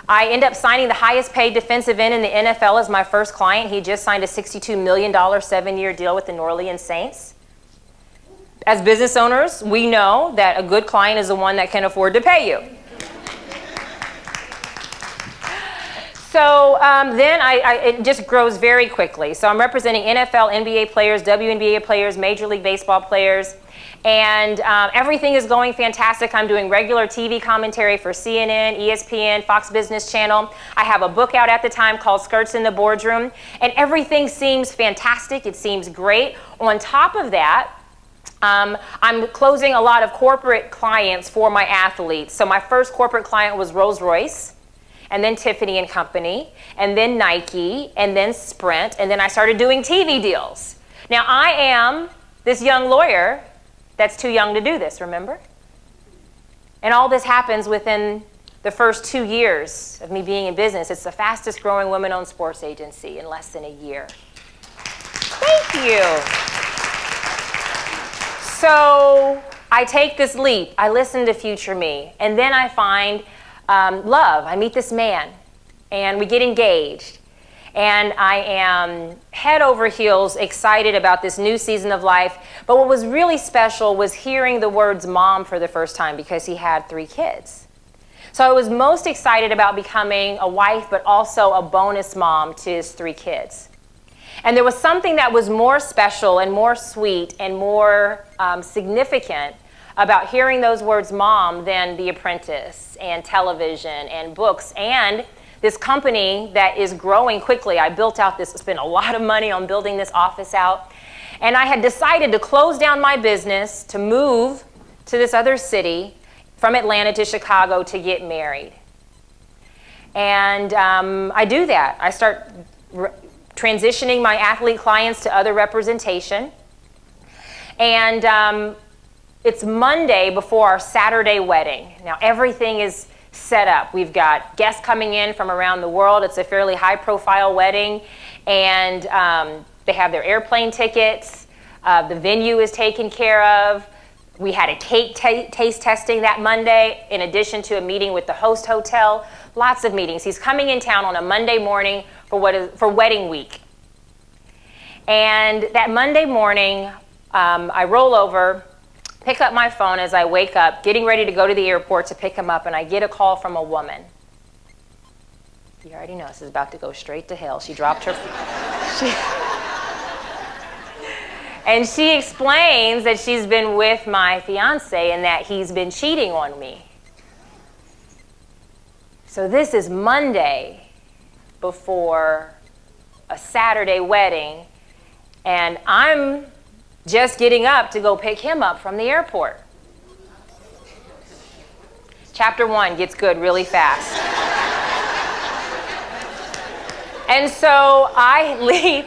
I end up signing the highest paid defensive end in the NFL as my first client. He just signed a $62 million 7-year deal with the New Orleans Saints. As business owners, we know that a good client is the one that can afford to pay you. So then it just grows very quickly. So I'm representing NFL, NBA players, WNBA players, Major League Baseball players, and everything is going fantastic. I'm doing regular TV commentary for CNN, ESPN, Fox Business Channel. I have a book out at the time called Skirts in the Boardroom, and everything seems fantastic. It seems great. On top of that, I'm closing a lot of corporate clients for my athletes. So my first corporate client was Rolls-Royce, and then Tiffany and Company, and then Nike, and then Sprint, and then I started doing TV deals. Now I am this young lawyer that's too young to do this, remember? And all this happens within the first 2 years of me being in business. It's the fastest growing women-owned sports agency in less than a year. Thank you. So I take this leap. I listen to future me, and then I find love. I meet this man, and we get engaged. And I am head over heels excited about this new season of life. But what was really special was hearing the words mom for the first time, because he had 3 kids. So I was most excited about becoming a wife, but also a bonus mom to his 3 kids. And there was something that was more special and more sweet and more significant about hearing those words mom than The Apprentice and television and books and this company that is growing quickly. I built out this, spent a lot of money on building this office out. And I had decided to close down my business, to move to this other city from Atlanta to Chicago to get married. And I do that. I start transitioning my athlete clients to other representation. And it's Monday before our Saturday wedding. Now everything is set up. We've got guests coming in from around the world. It's a fairly high-profile wedding, and they have their airplane tickets. The venue is taken care of. We had a cake taste testing that Monday, in addition to a meeting with the host hotel. Lots of meetings. He's coming in town on a Monday morning for wedding week. And that Monday morning, I roll over, pick up my phone as I wake up, getting ready to go to the airport to pick him up, and I get a call from a woman. You already know this is about to go straight to hell. She dropped her... And she explains that she's been with my fiance and that he's been cheating on me. So this is Monday before a Saturday wedding, and I'm just getting up to go pick him up from the airport. Chapter 1 gets good really fast. And so I leave.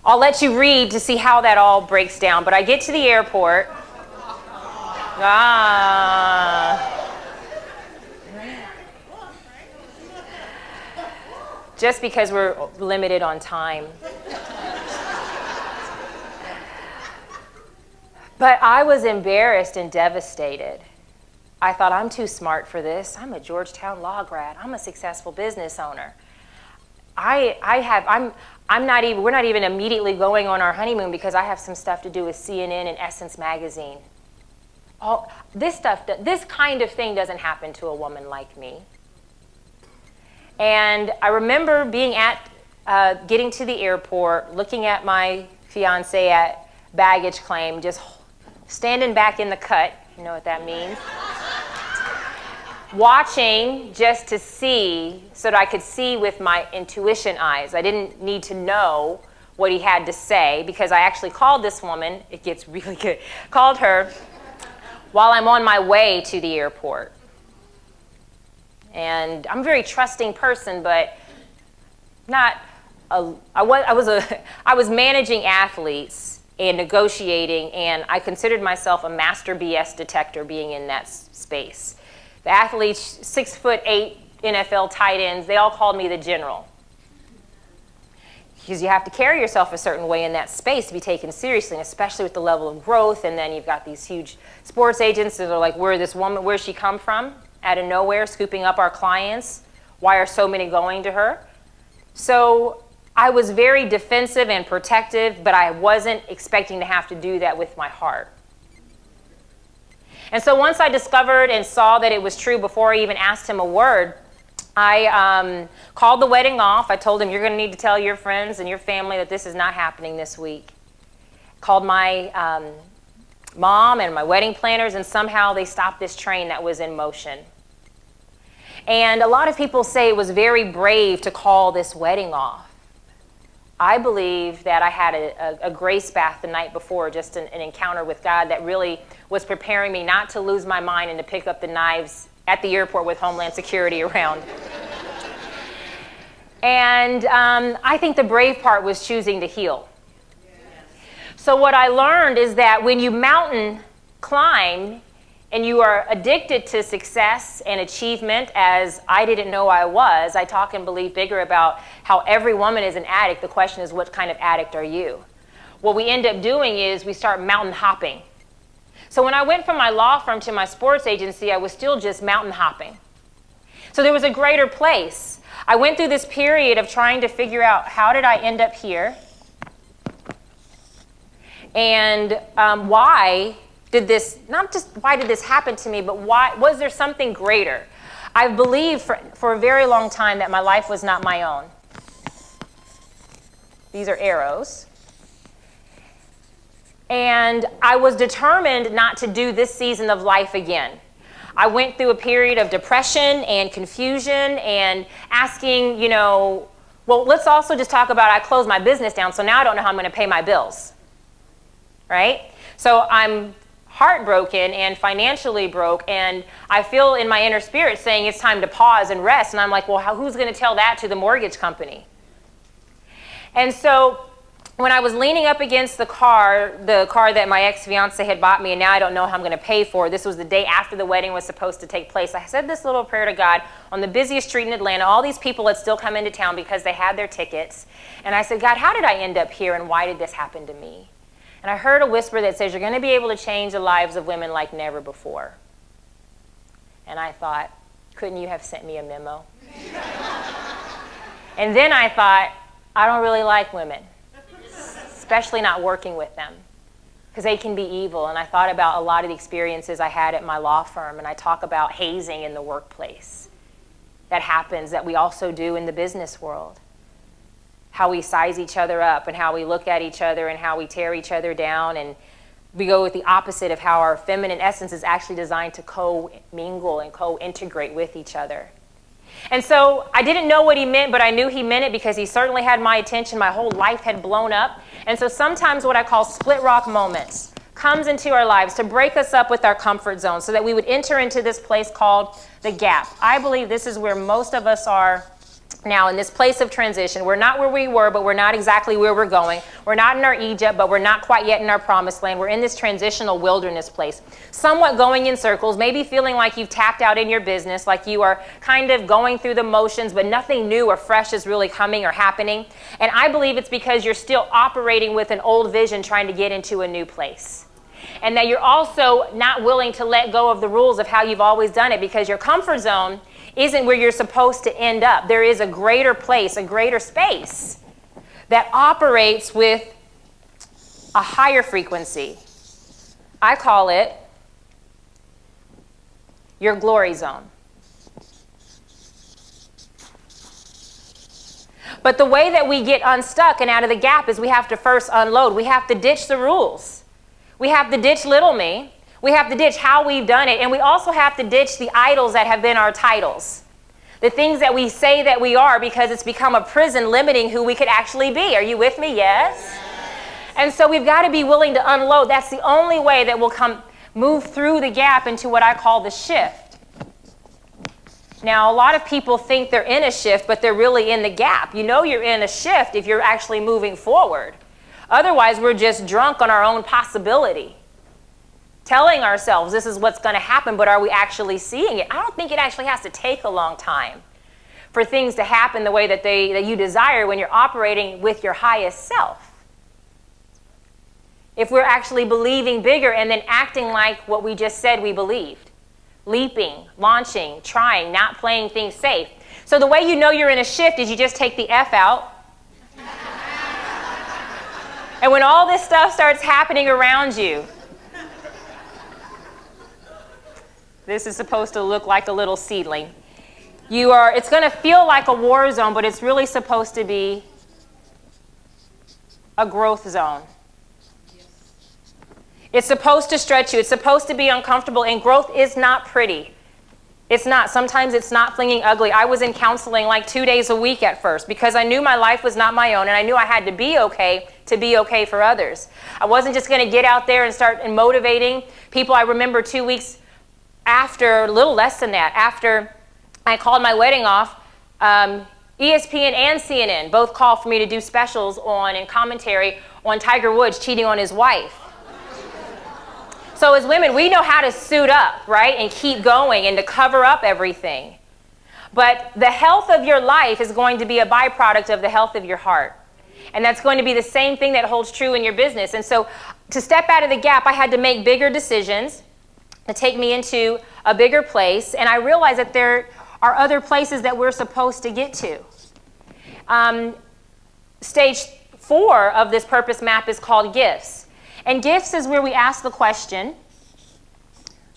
I'll let you read to see how that all breaks down, but I get to the airport. Just because we're limited on time. But I was embarrassed and devastated. I thought, I'm too smart for this. I'm a Georgetown law grad. I'm a successful business owner. We're not even immediately going on our honeymoon because I have some stuff to do with CNN and Essence magazine. This kind of thing doesn't happen to a woman like me. And I remember being getting to the airport, looking at my fiance at baggage claim, just standing back in the cut, you know what that means? Watching just to see, so that I could see with my intuition eyes. I didn't need to know what he had to say because I actually called this woman, it gets really good, called her while I'm on my way to the airport. And I'm a very trusting person, but I was managing athletes and negotiating, and I considered myself a master BS detector being in that space. The athletes, 6'8" NFL tight ends, they all called me the general. Because you have to carry yourself a certain way in that space to be taken seriously, and especially with the level of growth. And then you've got these huge sports agents that are like, where's she come from? Out of nowhere, scooping up our clients. Why are so many going to her? So I was very defensive and protective, but I wasn't expecting to have to do that with my heart. And so once I discovered and saw that it was true before I even asked him a word, I called the wedding off. I told him, you're going to need to tell your friends and your family that this is not happening this week. Called my mom and my wedding planners, and somehow they stopped this train that was in motion. And a lot of people say it was very brave to call this wedding off. I believe that I had a grace bath the night before, just an encounter with God that really was preparing me not to lose my mind and to pick up the knives at the airport with Homeland Security around. And I think the brave part was choosing to heal. So what I learned is that when you mountain climb and you are addicted to success and achievement, as I didn't know I was, I talk and believe bigger about how every woman is an addict. The question is, what kind of addict are you? What we end up doing is we start mountain hopping. So when I went from my law firm to my sports agency, I was still just mountain hopping. So there was a greater place. I went through this period of trying to figure out, how did I end up here? And why did this, not just why did this happen to me, but why, was there something greater? I've believed for a very long time that my life was not my own. These are arrows. And I was determined not to do this season of life again. I went through a period of depression and confusion and asking, Well, let's also just talk about I closed my business down, so now I don't know how I'm going to pay my bills, right? So I'm heartbroken and financially broke, and I feel in my inner spirit saying it's time to pause and rest, and I'm like, well, who's going to tell that to the mortgage company? And so when I was leaning up against the car that my ex-fiance had bought me, and now I don't know how I'm going to pay for, this was the day after the wedding was supposed to take place, I said this little prayer to God on the busiest street in Atlanta, all these people had still come into town because they had their tickets, and I said, God, how did I end up here, and why did this happen to me? And I heard a whisper that says, you're going to be able to change the lives of women like never before. And I thought, couldn't you have sent me a memo? And then I thought, I don't really like women, especially not working with them, because they can be evil. And I thought about a lot of the experiences I had at my law firm, and I talk about hazing in the workplace that happens, that we also do in the business world. How we size each other up, and how we look at each other, and how we tear each other down, and we go with the opposite of how our feminine essence is actually designed to co-mingle and co-integrate with each other. And so I didn't know what he meant, but I knew he meant it because he certainly had my attention. My whole life had blown up. And so sometimes what I call split rock moments comes into our lives to break us up with our comfort zone so that we would enter into this place called the gap. I believe this is where most of us are now, in this place of transition. We're not where we were, but we're not exactly where we're going. We're not in our Egypt, but we're not quite yet in our promised land. We're in this transitional wilderness place, somewhat going in circles, maybe feeling like you've tapped out in your business, like you are kind of going through the motions, but nothing new or fresh is really coming or happening. And I believe it's because you're still operating with an old vision trying to get into a new place. And that you're also not willing to let go of the rules of how you've always done it, because your comfort zone isn't where you're supposed to end up. There is a greater place, a greater space that operates with a higher frequency. I call it your glory zone. But the way that we get unstuck and out of the gap is we have to first unload. We have to ditch the rules. We have to ditch little me. We have to ditch how we've done it. And we also have to ditch the idols that have been our titles. The things that we say that we are, because it's become a prison limiting who we could actually be. Are you with me? Yes? And so we've got to be willing to unload. That's the only way that we'll move through the gap into what I call the shift. Now, a lot of people think they're in a shift, but they're really in the gap. You know you're in a shift if you're actually moving forward. Otherwise, we're just drunk on our own possibility, telling ourselves this is what's going to happen, but are we actually seeing it? I don't think it actually has to take a long time for things to happen the way that you desire when you're operating with your highest self. If we're actually believing bigger and then acting like what we just said we believed. Leaping, launching, trying, not playing things safe. So the way you know you're in a shift is you just take the F out. And when all this stuff starts happening around you, this is supposed to look like a little seedling. It's going to feel like a war zone, but it's really supposed to be a growth zone. It's supposed to stretch you. It's supposed to be uncomfortable, and growth is not pretty. It's not. Sometimes it's not flinging ugly. I was in counseling like 2 days a week at first because I knew my life was not my own, and I knew I had to be okay for others. I wasn't just going to get out there and start motivating people. I remember 2 weeks after, a little less than that, after I called my wedding off, ESPN and CNN both called for me to do specials and commentary on Tiger Woods cheating on his wife. So as women, we know how to suit up, right, and keep going and to cover up everything. But the health of your life is going to be a byproduct of the health of your heart. And that's going to be the same thing that holds true in your business. And so to step out of the gap, I had to make bigger decisions to take me into a bigger place. And I realized that there are other places that we're supposed to get to. Stage 4 of this purpose map is called gifts. And gifts is where we ask the question,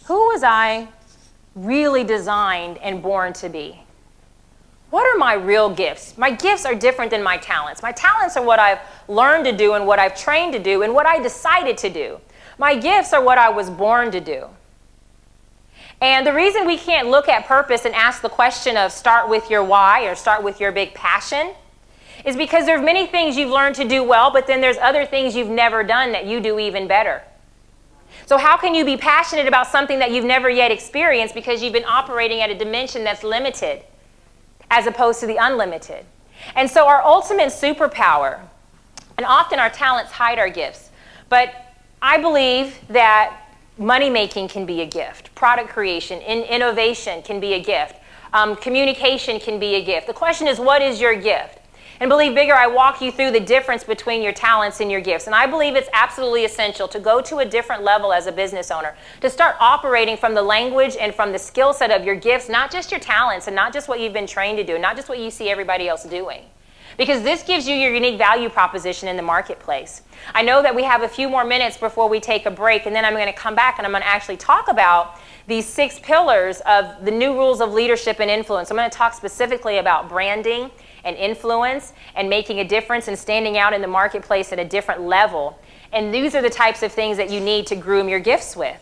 who was I really designed and born to be? What are my real gifts? My gifts are different than my talents. My talents are what I've learned to do and what I've trained to do and what I decided to do. My gifts are what I was born to do. And the reason we can't look at purpose and ask the question of start with your why or start with your big passion is because there are many things you've learned to do well, but then there's other things you've never done that you do even better. So how can you be passionate about something that you've never yet experienced because you've been operating at a dimension that's limited as opposed to the unlimited? And so our ultimate superpower, and often our talents hide our gifts, but I believe that money making can be a gift, product creation, innovation can be a gift, communication can be a gift. The question is, what is your gift? And Believe Bigger, I walk you through the difference between your talents and your gifts. And I believe it's absolutely essential to go to a different level as a business owner, to start operating from the language and from the skill set of your gifts, not just your talents and not just what you've been trained to do, not just what you see everybody else doing. Because this gives you your unique value proposition in the marketplace. I know that we have a few more minutes before we take a break, and then I'm going to come back and I'm going to actually talk about these 6 pillars of the new rules of leadership and influence. I'm going to talk specifically about branding and influence and making a difference and standing out in the marketplace at a different level. And these are the types of things that you need to groom your gifts with.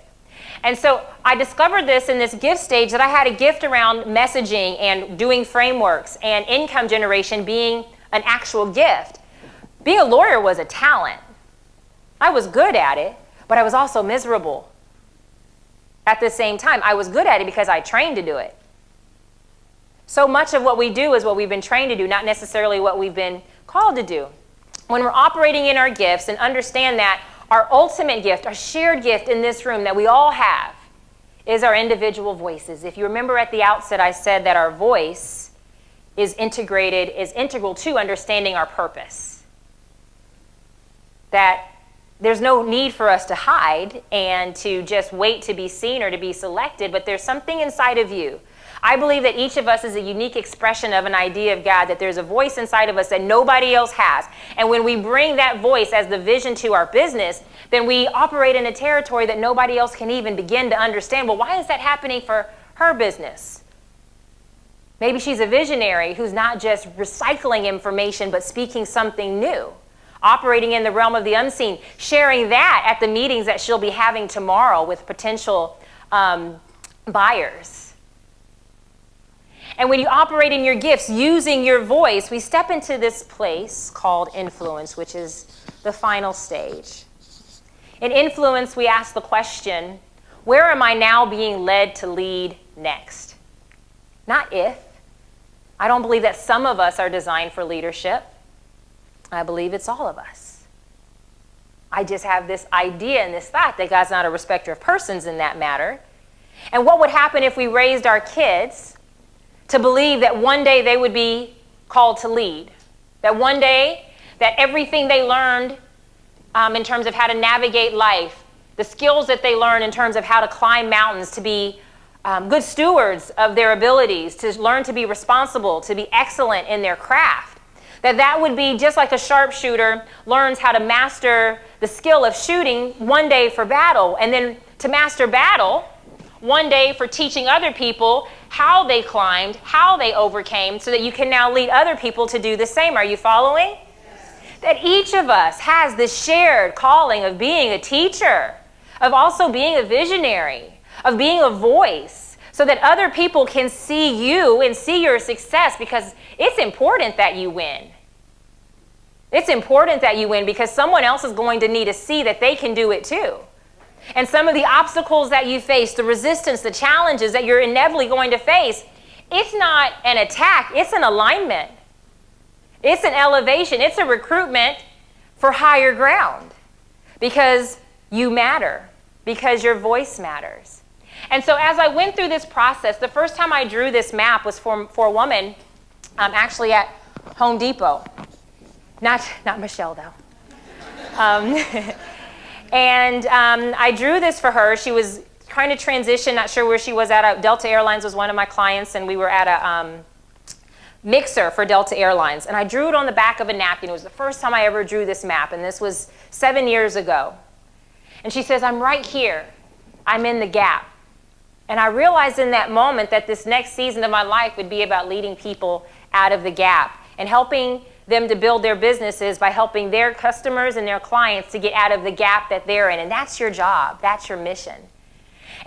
And so I discovered this in this gift stage, that I had a gift around messaging and doing frameworks and income generation being an actual gift. Being a lawyer was a talent. I was good at it, but I was also miserable. At the same time, I was good at it because I trained to do it. So much of what we do is what we've been trained to do, not necessarily what we've been called to do. When we're operating in our gifts and understand that our ultimate gift, our shared gift in this room that we all have, is our individual voices. If you remember at the outset, I said that our voice is integral to understanding our purpose. That there's no need for us to hide and to just wait to be seen or to be selected, but there's something inside of you. I believe that each of us is a unique expression of an idea of God, that there's a voice inside of us that nobody else has. And when we bring that voice as the vision to our business, then we operate in a territory that nobody else can even begin to understand. Well, why is that happening for her business? Maybe she's a visionary who's not just recycling information, but speaking something new, operating in the realm of the unseen, sharing that at the meetings that she'll be having tomorrow with potential buyers. And when you operate in your gifts, using your voice, we step into this place called influence, which is the final stage. In influence, we ask the question, where am I now being led to lead next? Not if. I don't believe that some of us are designed for leadership. I believe it's all of us. I just have this idea and this thought that God's not a respecter of persons in that matter. And what would happen if we raised our kids to believe that one day they would be called to lead? That one day, that everything they learned in terms of how to navigate life, the skills that they learn in terms of how to climb mountains, to be good stewards of their abilities, to learn to be responsible, to be excellent in their craft, that would be just like a sharpshooter learns how to master the skill of shooting one day for battle, and then to master battle one day for teaching other people how they climbed, how they overcame, so that you can now lead other people to do the same. Are you following? Yes. That each of us has this shared calling of being a teacher, of also being a visionary, of being a voice, so that other people can see you and see your success, because it's important that you win. It's important that you win because someone else is going to need to see that they can do it too. And some of the obstacles that you face, the resistance, the challenges that you're inevitably going to face, it's not an attack, it's an alignment. It's an elevation, it's a recruitment for higher ground, because you matter, because your voice matters. And so as I went through this process, the first time I drew this map was for a woman actually at Home Depot. Not Michelle, though. And I drew this for her. She was trying to transition, not sure where she was at. Delta Airlines was one of my clients, and we were at a mixer for Delta Airlines. And I drew it on the back of a napkin. It was the first time I ever drew this map, and this was 7 years ago. And she says, I'm right here. I'm in the gap. And I realized in that moment that this next season of my life would be about leading people out of the gap and helping them to build their businesses by helping their customers and their clients to get out of the gap that they're in. And that's your job. That's your mission.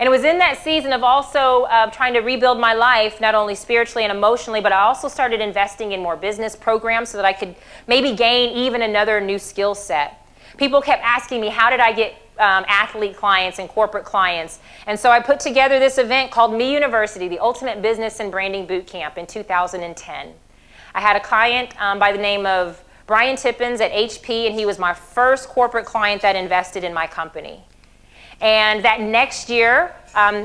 And it was in that season of also trying to rebuild my life, not only spiritually and emotionally, but I also started investing in more business programs so that I could maybe gain even another new skill set. People kept asking me, how did I get athlete clients and corporate clients? And so I put together this event called Me University, the Ultimate Business and Branding Boot Camp in 2010. I had a client by the name of Brian Tippins at HP, and he was my first corporate client that invested in my company. And that next year,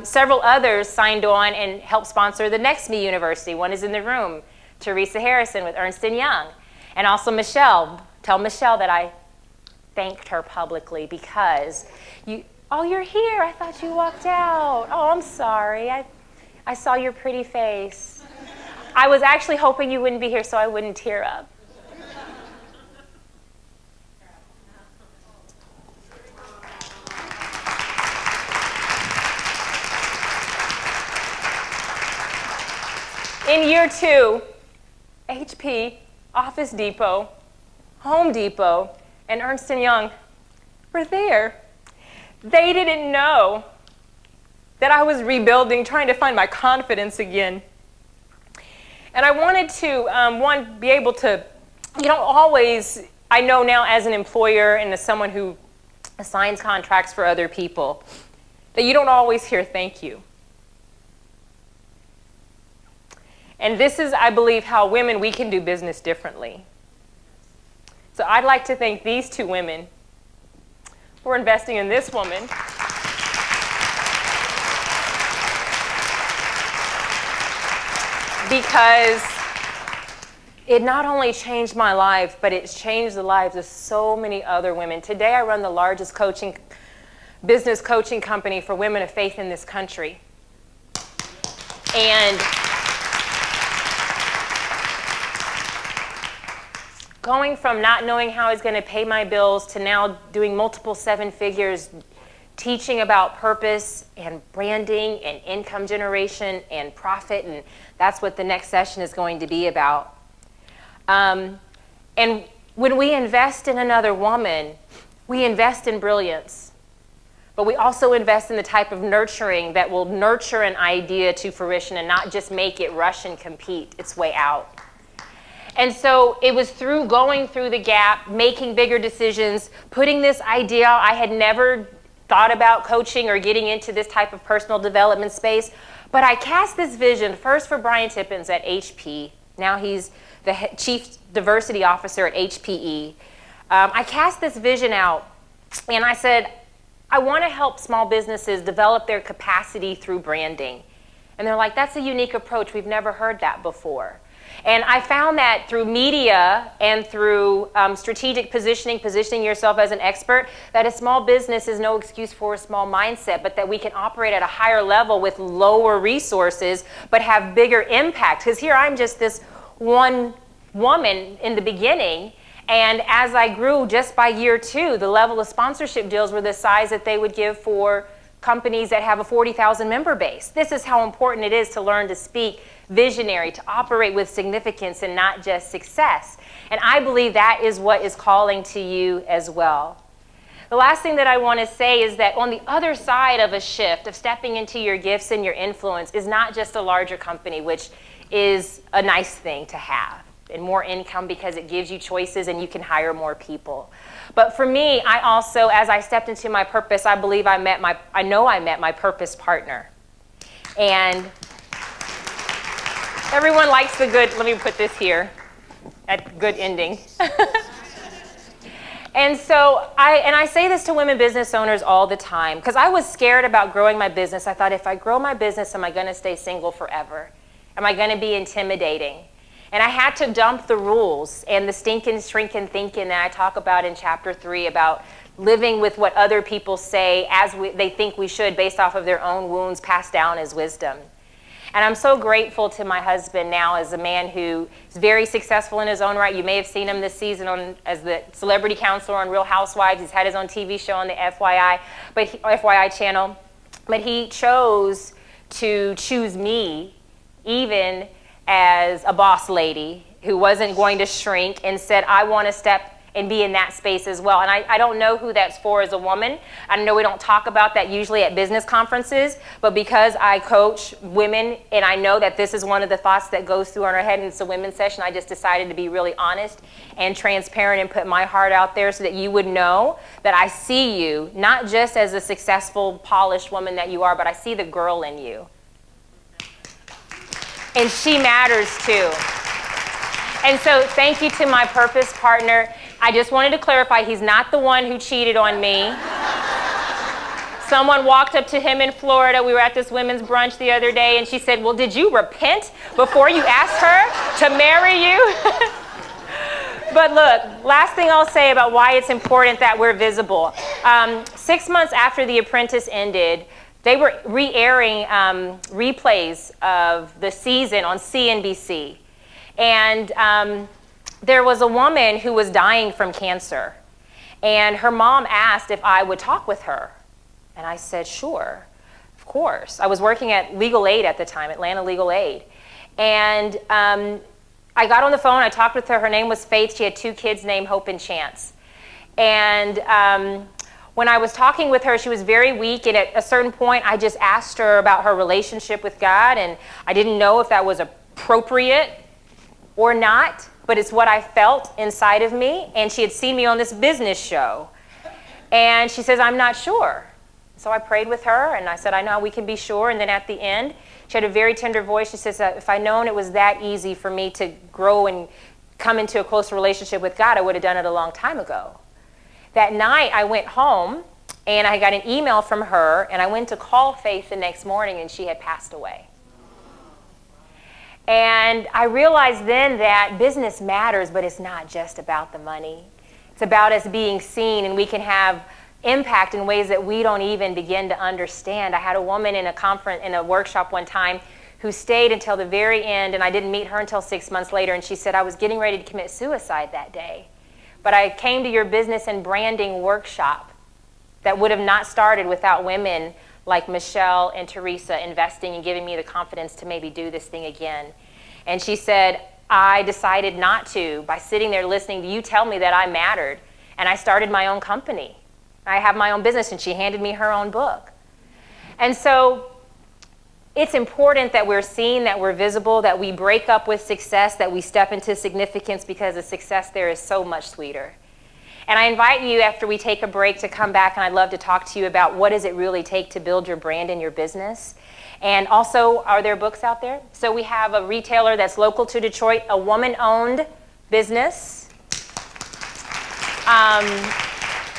several others signed on and helped sponsor the next Me University. One is in the room, Teresa Harrison with Ernst & Young. And also Michelle. Tell Michelle that I thanked her publicly because you're here. I thought you walked out. Oh, I'm sorry. I saw your pretty face. I was actually hoping you wouldn't be here so I wouldn't tear up. In year 2, HP, Office Depot, Home Depot, and Ernst & Young were there. They didn't know that I was rebuilding, trying to find my confidence again. And I wanted to, be able to, always, I know now as an employer and as someone who assigns contracts for other people, that you don't always hear thank you. And this is, I believe, how women, we can do business differently. So I'd like to thank these 2 women for investing in this woman. Because it not only changed my life, but it's changed the lives of so many other women. Today I run the largest business coaching company for women of faith in this country. And going from not knowing how I was going to pay my bills to now doing multiple 7 figures, teaching about purpose and branding and income generation and profit, and that's what the next session is going to be about. And when we invest in another woman, we invest in brilliance, but we also invest in the type of nurturing that will nurture an idea to fruition and not just make it rush and compete its way out. And so it was through going through the gap, making bigger decisions, putting this idea out. I had never thought about coaching or getting into this type of personal development space, but I cast this vision first for Brian Tippins at HP. Now he's the Chief Diversity Officer at HPE. I cast this vision out, and I said, I want to help small businesses develop their capacity through branding. And they're like, that's a unique approach. We've never heard that before. And I found that through media and through strategic positioning yourself as an expert, that a small business is no excuse for a small mindset, but that we can operate at a higher level with lower resources, but have bigger impact. Because here I'm just this one woman in the beginning, and as I grew just by year 2, the level of sponsorship deals were the size that they would give for companies that have a 40,000 member base. This is how important it is to learn to speak visionary, to operate with significance and not just success. And I believe that is what is calling to you as well. The last thing that I want to say is that on the other side of a shift, of stepping into your gifts and your influence, is not just a larger company, which is a nice thing to have, and more income because it gives you choices and you can hire more people. But for me, I also, as I stepped into my purpose, I believe I met my purpose partner. And everyone likes the good, let me put this here, at good ending. And so I say this to women business owners all the time, because I was scared about growing my business. I thought, if I grow my business, am I going to stay single forever? Am I going to be intimidating? And I had to dump the rules and the stinking, shrinking thinking that I talk about in chapter 3 about living with what other people say as they think we should based off of their own wounds passed down as wisdom. And I'm so grateful to my husband now as a man who is very successful in his own right. You may have seen him this season as the celebrity counselor on Real Housewives. He's had his own TV show on the FYI channel. But he chose to choose me even as a boss lady who wasn't going to shrink, and said, I want to step and be in that space as well. And I don't know who that's for as a woman. I know we don't talk about that usually at business conferences, but because I coach women and I know that this is one of the thoughts that goes through in our head and it's a women's session, I just decided to be really honest and transparent and put my heart out there so that you would know that I see you, not just as a successful, polished woman that you are, but I see the girl in you. And she matters too. And so thank you to my purpose partner. I just wanted to clarify, he's not the one who cheated on me. Someone walked up to him in Florida. We were at this women's brunch the other day, and she said, well, did you repent before you asked her to marry you? But look, last thing I'll say about why it's important that we're visible. 6 months after The Apprentice ended, they were re-airing replays of the season on CNBC. And there was a woman who was dying from cancer. And her mom asked if I would talk with her. And I said, sure, of course. I was working at Legal Aid at the time, Atlanta Legal Aid. And I got on the phone, I talked with her. Her name was Faith. She had 2 kids named Hope and Chance. And when I was talking with her, she was very weak. And at a certain point, I just asked her about her relationship with God. And I didn't know if that was appropriate or not, but it's what I felt inside of me. And she had seen me on this business show. And she says, I'm not sure. So I prayed with her, and I said, I know we can be sure. And then at the end, she had a very tender voice. She says, if I'd known it was that easy for me to grow and come into a closer relationship with God, I would have done it a long time ago. That night, I went home, and I got an email from her, and I went to call Faith the next morning, and she had passed away. And I realized then that business matters, but it's not just about the money. It's about us being seen, and we can have impact in ways that we don't even begin to understand. I had a woman in a workshop one time who stayed until the very end, and I didn't meet her until 6 months later, and she said, I was getting ready to commit suicide that day. But I came to your business and branding workshop that would have not started without women like Michelle and Teresa investing and giving me the confidence to maybe do this thing again. And she said, I decided not to by sitting there listening to you tell me that I mattered. And I started my own company. I have my own business, and she handed me her own book. And so it's important that we're seen, that we're visible, that we break up with success, that we step into significance, because the success there is so much sweeter. And I invite you, after we take a break, to come back, and I'd love to talk to you about what does it really take to build your brand and your business. And also, are there books out there? So we have a retailer that's local to Detroit, a woman-owned business.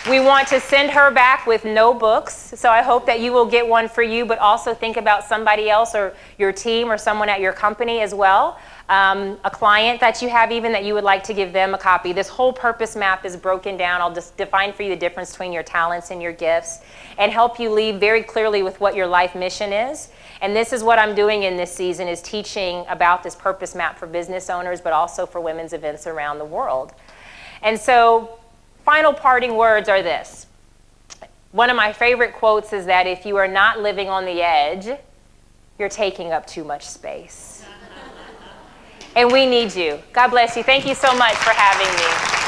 We want to send her back with no books, so I hope that you will get one for you, but also think about somebody else or your team or someone at your company as well. A client that you have even that you would like to give them a copy. This whole purpose map is broken down. I'll just define for you the difference between your talents and your gifts and help you leave very clearly with what your life mission is. And this is what I'm doing in this season, is teaching about this purpose map for business owners, but also for women's events around the world. And so final parting words are this. One of my favorite quotes is that if you are not living on the edge, you're taking up too much space. And we need you. God bless you. Thank you so much for having me.